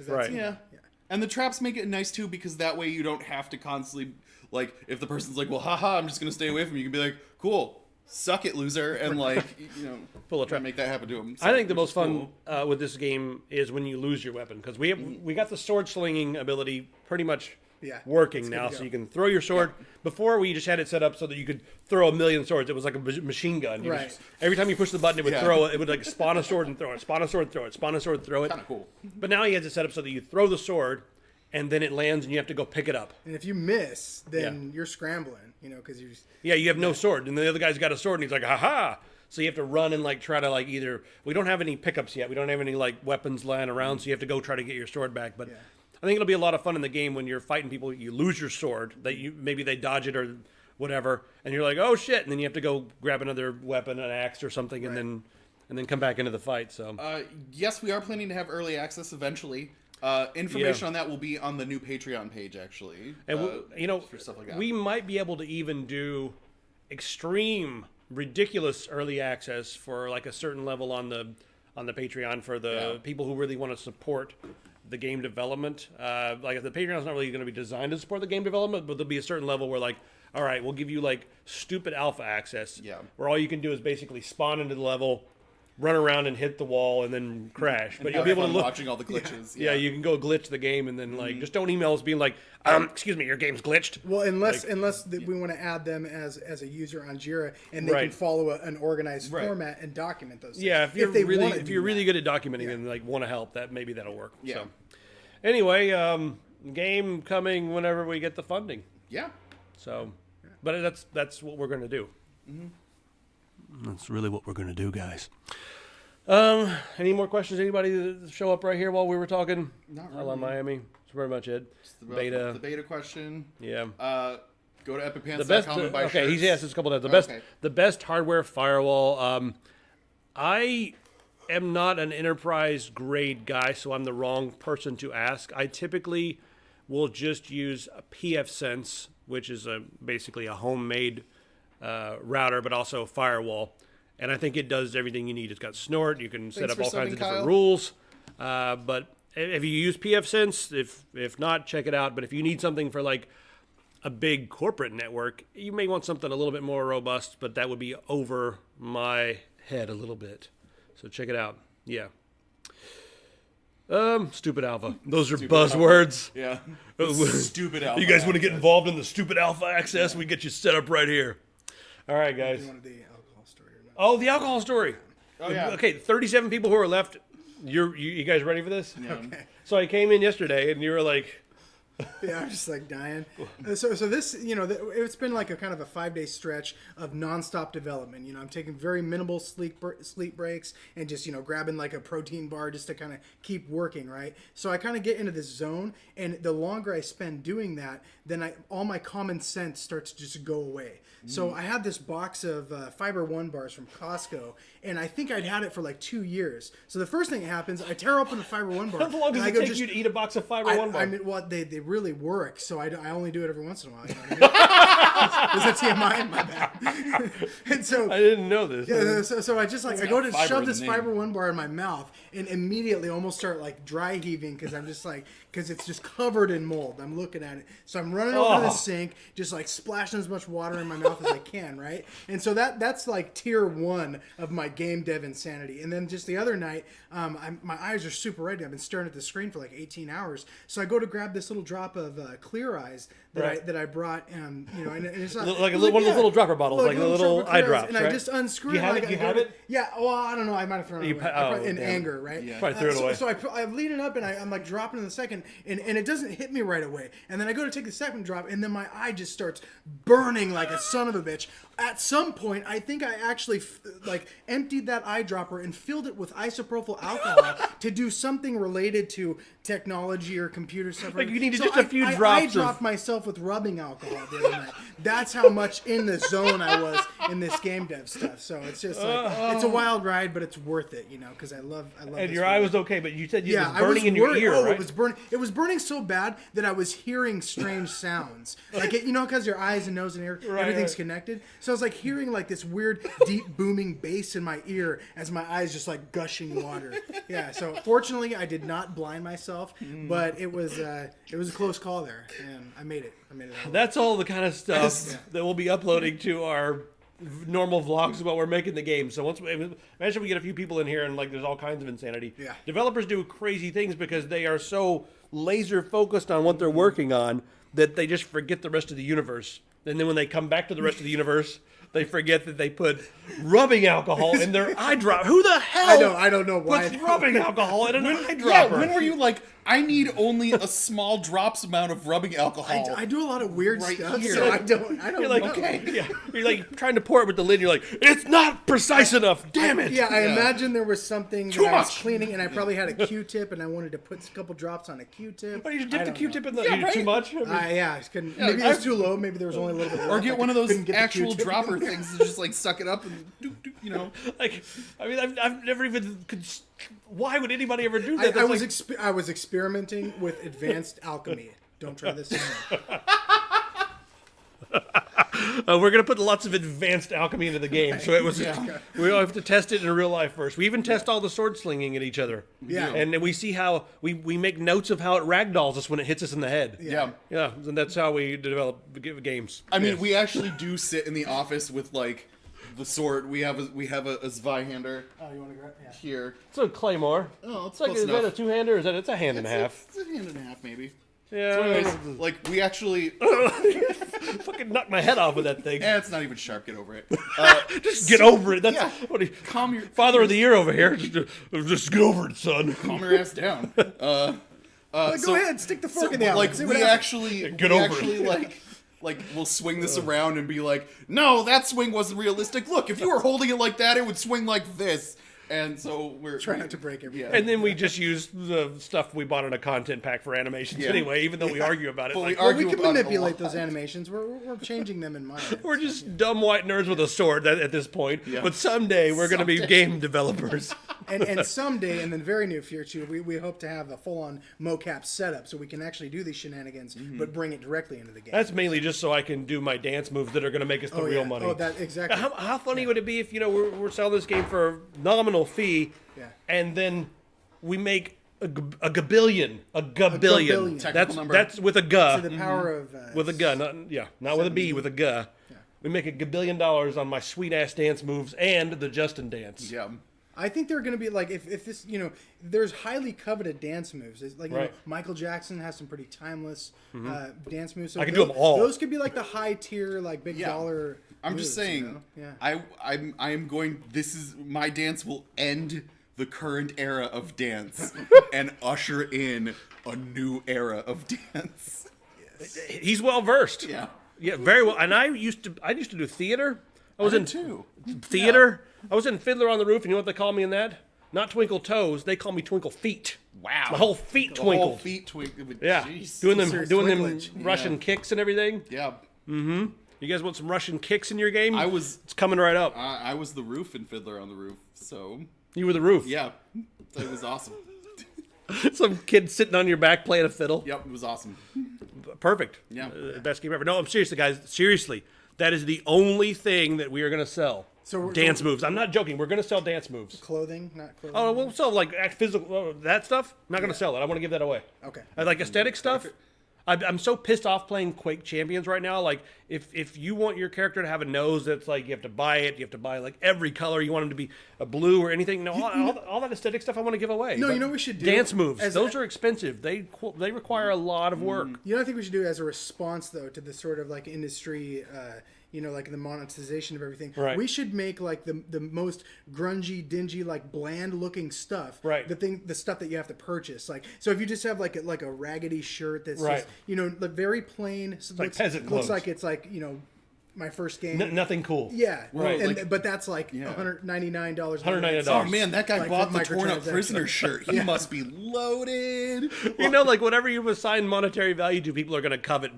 B: And the traps make it nice too, because that way you don't have to constantly, like, if the person's like, well, haha, I'm just going to stay away from you, you can be like, cool, suck it, loser, and like,
A: pull a trap,
B: make that happen to him.
A: So, I think the most fun with this game is when you lose your weapon, because we got the sword slinging ability pretty much working now, so you can throw your sword. Before, we just had it set up so that you could throw a million swords. It was like a machine gun. Every time you push the button, it would throw it. It would like spawn a sword and throw it, spawn a sword, throw it, spawn a sword, throw it.
B: Kind of cool.
A: But now he has it set up so that you throw the sword, and then it lands, and you have to go pick it up.
C: And if you miss, then you're scrambling, because you're...
A: you have no sword, and the other guy's got a sword, and he's like, ha-ha! So you have to run and like try to like either... We don't have any pickups yet. We don't have any like weapons lying around, so you have to go try to get your sword back. But I think it'll be a lot of fun in the game when you're fighting people. You lose your sword, maybe they dodge it or whatever, and you're like, oh shit, and then you have to go grab another weapon, an axe or something, and then come back into the fight. So
B: yes, we are planning to have early access eventually. Information on that will be on the new Patreon page, actually.
A: And
B: for stuff like that.
A: We might be able to even do extreme, ridiculous early access for like a certain level on the Patreon for the people who really want to support the game development. Like the Patreon's not really going to be designed to support the game development, but there'll be a certain level where like, all right, we'll give you like stupid alpha access, where all you can do is basically spawn into the level, run around and hit the wall and then crash. But you'll be able to look
B: watching all the glitches.
A: Yeah, you can go glitch the game and then like just don't email us being like, excuse me, your game's glitched.
C: Well, unless we want to add them as a user on Jira and they can follow an organized format and document those things.
A: Yeah, if you're really good at documenting and like want to help, that'll work.
B: Yeah.
A: So anyway, game coming whenever we get the funding.
B: Yeah.
A: So, but that's what we're going to do. Mm-hmm. That's really what we're going to do, guys. Any more questions? Anybody show up right here while we were talking?
B: Not really.
A: On Miami. That's pretty much it.
B: The beta question.
A: Yeah.
B: Go to epicpants.com and buy shirts.
A: He's asked us a couple times. The best hardware firewall. I am not an enterprise grade guy, so I'm the wrong person to ask. I typically will just use a pfSense, which is basically a homemade router, but also a firewall. And I think it does everything you need. It's got snort. You can set up all kinds of different rules. But if you use pfSense, if not, check it out. But if you need something for like a big corporate network, you may want something a little bit more robust, but that would be over my head a little bit. So check it out. Yeah. Stupid alpha. Those are buzzwords.
B: Yeah. Stupid alpha.
A: You guys want to get involved in the stupid alpha access? We get you set up right here. All right, guys.
C: You wanted the alcohol story or not?
A: Oh, the alcohol story.
B: Oh, yeah.
A: Okay, 37 people who are left. You guys ready for this?
B: Yeah.
C: Okay.
A: So I came in yesterday, and you were like...
C: Yeah, I'm just like dying. So this, it's been like a kind of a 5-day stretch of nonstop development. I'm taking very minimal sleep breaks and just, grabbing like a protein bar just to kind of keep working, right? So I kind of get into this zone, and the longer I spend doing that, then all my common sense starts to just go away. So I had this box of Fiber One bars from Costco, and I think I'd had it for like 2 years. So the first thing that happens, I tear open the Fiber One bar.
A: How long does it take you to eat a box of Fiber One bars?
C: I mean, they really work, so I only do it every once in a while. You know what I mean? There's a TMI in my bag. And so
A: I didn't know this.
C: Yeah, so I just like I go to shove this Fiber One bar in my mouth and immediately almost start like dry heaving because I'm just like it's just covered in mold. I'm looking at it, so I'm running over to the sink, just like splashing as much water in my mouth as I can, right? And so that's like tier 1 of my game dev insanity. And then just the other night, my eyes are super red. I've been staring at the screen for like 18 hours. So I go to grab this little drop of Clear Eyes that I brought, and it's not
A: like one of those little dropper bottles, like a little eye drops,
C: and
A: right?
C: I just unscrew
A: you
C: it.
A: Have it? You have it?
C: Yeah. Well, I don't know. I might have thrown it away. In anger, right?
B: Yeah.
A: Probably threw it away.
C: So I lean it up, and I'm like dropping in the second, and it doesn't hit me right away. And then I go to take the second drop, and then my eye just starts burning like a son of a bitch. At some point, I think I actually emptied that eyedropper and filled it with isopropyl alcohol to do something related to technology or computer stuff.
A: Like you needed just a few drops.
C: I dropped myself with rubbing alcohol the other night. That's how much in the zone I was in this game dev stuff. So it's just like it's a wild ride, but it's worth it, because I love.
A: And your eye was okay, but you said it was burning in your ear, right?
C: It was burning. It was burning so bad that I was hearing strange sounds, like because your eyes and nose and ear, everything's connected. So I was like hearing like this weird, deep booming bass in my ear as my eyes just like gushing water. Yeah. So fortunately, I did not blind myself, but it was a close call there, and I made it.
A: That's all the kind of stuff that we'll be uploading to our normal vlogs about we're making the game. So imagine we get a few people in here and like there's all kinds of insanity.
C: Yeah.
A: Developers do crazy things because they are so laser focused on what they're working on that they just forget the rest of the universe. And then when they come back to the rest of the universe, they forget that they put rubbing alcohol in their eye drop. Who the hell?
C: I don't know why.
A: Puts rubbing alcohol in an eye
B: Yeah,
A: dropper.
B: when were you like, I need only a small drops amount of rubbing alcohol?
C: I do a lot of weird
B: Right
C: stuff,
B: here.
C: so I don't
A: You're like,
C: know.
A: okay. Yeah. You're like trying to pour it with the lid. You're like, it's not precise enough. Damn it.
C: Yeah, I
B: Yeah.
C: imagine there was something
B: Too
C: that I was
B: much.
C: cleaning, and I probably had a Q-tip, and I wanted to put a couple drops on a Q-tip.
A: Why you just dip
C: I
A: the
C: don't
A: Q-tip
C: know.
A: in the
B: Yeah,
A: you
B: right.
A: too much?
C: I couldn't. Maybe it was too low. Maybe there was only a little bit.
B: Or
C: left.
B: get
C: I
B: one of those
C: couldn't get the
B: actual
C: Q-tip.
B: dropper things and just like suck it up and you know.
A: Like, I mean, I've never even. Why would anybody ever do that?
C: I
A: That's
C: was
A: like-
C: I was experimenting with advanced alchemy. Don't try this.
A: we're gonna put lots of advanced alchemy into the game, so it was. We all have to test it in real life first. We even test all the sword slinging at each other.
C: Yeah.
A: and then we see how we make notes of how it ragdolls us when it hits us in the head.
B: Yeah.
A: Yeah, and that's how we develop games.
B: I mean, we actually do sit in the office with like the sword. We have a Zweihander
C: Oh, you want to grab? Yeah.
B: here.
A: It's a claymore.
B: Oh, it's
A: It's like,
B: close
A: is that a
B: enough.
A: two-hander? Or is that it's a hand and a half?
B: It's a hand and a half, maybe.
A: Yeah,
B: So anyways, like we actually,
A: fucking knock my head off with that thing.
B: it's not even sharp. Get over it.
A: Just get over it. That's
B: Yeah.
A: what you,
B: Calm your
A: Father of the Year over here. Just get over it, son.
B: calm your ass down.
C: Go ahead, stick the fork in the
B: like
C: outlet. See what
B: we
C: happens.
B: actually,
A: Get
B: we
A: over
B: actually
A: it.
B: like we'll swing this around and be like, no, that swing wasn't realistic. Look, if you were holding it like that, it would swing like this. And so we're
C: Try not to break everything.
A: And then we just use the stuff we bought in a content pack for animations
B: Yeah.
A: anyway, even though we argue about it.
B: But we
A: Like,
C: Well,
B: argue
C: we can
B: about it a
C: manipulate
B: lot.
C: those animations. We're changing them in mind.
A: we're just dumb white nerds with a sword at this point.
B: Yeah.
A: But someday we're going to be game developers.
C: And someday, in the very near future, we hope to have a full-on mocap setup so we can actually do these shenanigans, but bring it directly into the game.
A: That's mainly just so I can do my dance moves that are going to make us the real money.
C: Oh, that exactly.
A: How funny would it be if, we're selling this game for a nominal fee,
C: Yeah.
A: and then we make a gabillion.
C: gabillion.
B: Technical number.
A: That's with a
C: To
A: guh.
C: the power of
A: With a guh, not with a B, with a guh.
C: Yeah.
A: We make $1 billion on my sweet ass dance moves and the Justin dance.
B: Yeah.
C: I think they're going to be like if this there's highly coveted dance moves. It's like
A: Right.
C: Michael Jackson has some pretty timeless dance moves. So
A: I can do 'em all.
C: Those could be like the high tier, like big
B: Yeah.
C: dollar.
B: I'm
C: moves,
B: just saying.
C: Yeah.
B: I am going. This is my dance will end the current era of dance and usher in a new era of dance.
A: He's well versed.
B: Yeah.
A: Yeah, very well. And I used to do theater. I was
B: did
A: in
B: too.
A: theater. I was in Fiddler on the Roof, and you know what they call me in that? Not Twinkle Toes. They call me Twinkle Feet.
B: Wow.
A: My whole feet
B: The whole
A: twinkled.
B: feet twinkled.
A: Yeah,
B: Jeez.
A: doing them
C: Serious
A: Russian
C: twinklage.
A: kicks and everything.
B: Yeah.
A: You guys want some Russian kicks in your game?
B: I was
A: It's coming right up.
B: I was the roof in Fiddler on the Roof, so
A: You were the roof.
B: yeah, it was awesome.
A: Some kid sitting on your back playing a fiddle.
B: Yep, it was awesome.
A: Perfect.
B: Yeah.
A: Best game ever. No, I'm seriously, guys. Seriously, that is the only thing that we are going to sell.
C: So
A: dance moves. I'm not joking. We're going to sell dance moves.
C: Clothing, not clothing.
A: Oh, we'll sell like physical that stuff. I'm not going to sell it. I want to give that away.
C: Okay.
A: I like aesthetic stuff. I'm so pissed off playing Quake Champions right now. Like, if you want your character to have a nose that's like, you have to buy it. You have to buy like every color. You want him to be a blue or anything. No, all that aesthetic stuff I want to give away.
C: No,
A: But
C: you know what we should do?
A: dance moves.
C: As
A: Those
C: a-
A: are expensive. They require a lot of work.
C: You know, I think we should do as a response though to the sort of like industry, like the monetization of everything.
A: Right.
C: We should make like the most grungy, dingy, like bland looking stuff.
A: Right.
C: The stuff that you have to purchase. Like, so if you just have like a raggedy shirt that's
A: Right.
C: just the very plain,
A: like peasant
C: looks
A: clothes.
C: like it's like my first game.
A: Nothing cool.
C: Yeah,
A: Right.
C: but that's like $199.
A: $199.
B: Oh man, that guy
C: Like
B: bought the
C: with
B: torn up
C: microtransactions.
B: prisoner shirt. He must be loaded.
A: Like whatever you assign monetary value to, people are going to covet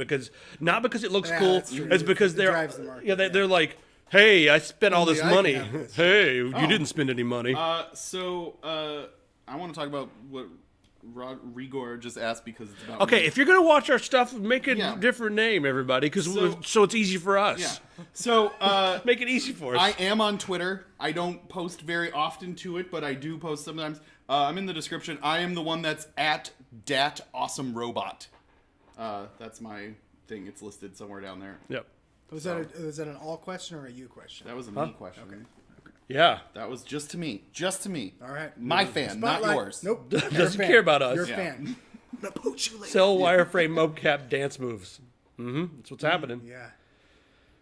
A: not because it looks
C: Yeah,
A: cool.
C: that's true.
A: It's because
C: It
A: they're
C: drives the market,
A: they're like, hey, I spent all this
C: Only I
A: money.
C: can have this.
A: Hey, you didn't spend any money.
B: I want to talk about what Rigor just asked because it's about
A: Okay,
B: me.
A: if you're gonna watch our stuff, make a
B: Yeah.
A: different name, everybody, because
B: So-
A: so it's easy for us.
B: Yeah. So
A: Make it easy for us.
B: I am on Twitter. I don't post very often to it, but I do post sometimes. I'm in the description. I am the one that's at Dat Awesome Robot. That's my thing. It's listed somewhere down there.
A: Yep.
C: Was that an all question or a you question?
B: That was a me question.
A: Yeah.
B: That was just to me. Just to me.
C: All right.
B: My fan, not
C: Spotlight.
B: yours.
C: Nope.
A: Doesn't care about us.
C: You're a
A: Yeah.
C: fan. The pooch you later.
A: Sell wireframe mocap dance moves. Mm-hmm. That's what's happening.
C: Yeah.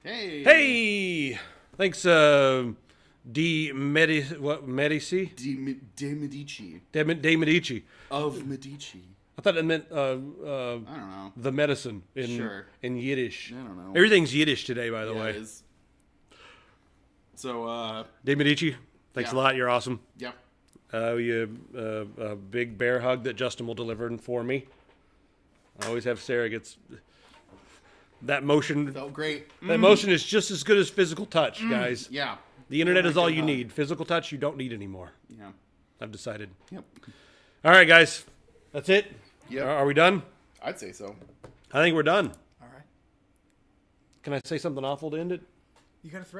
B: Hey.
A: Hey! Thanks, Medici?
B: De Medici.
A: De Medici.
B: Of Medici.
A: I thought it meant
B: I don't know.
A: the medicine
B: Sure.
A: in Yiddish.
B: I don't know.
A: Everything's Yiddish today, by the
B: Yeah,
A: way.
B: it is. So,
A: De Medici, thanks a lot. You're awesome.
B: Yep.
A: A big bear hug that Justin will deliver for me. I always have Sarah gets that motion.
B: Felt great.
A: That motion is just as good as physical touch, guys.
B: Yeah.
A: The internet is all you
B: hug.
A: need. Physical touch you don't need anymore.
B: Yeah.
A: I've decided.
B: Yep.
A: All right, guys. That's it.
B: Yep.
A: Are we done?
B: I'd say so.
A: I think we're done.
C: All right.
A: Can I say something awful to end it?
C: You got to throw.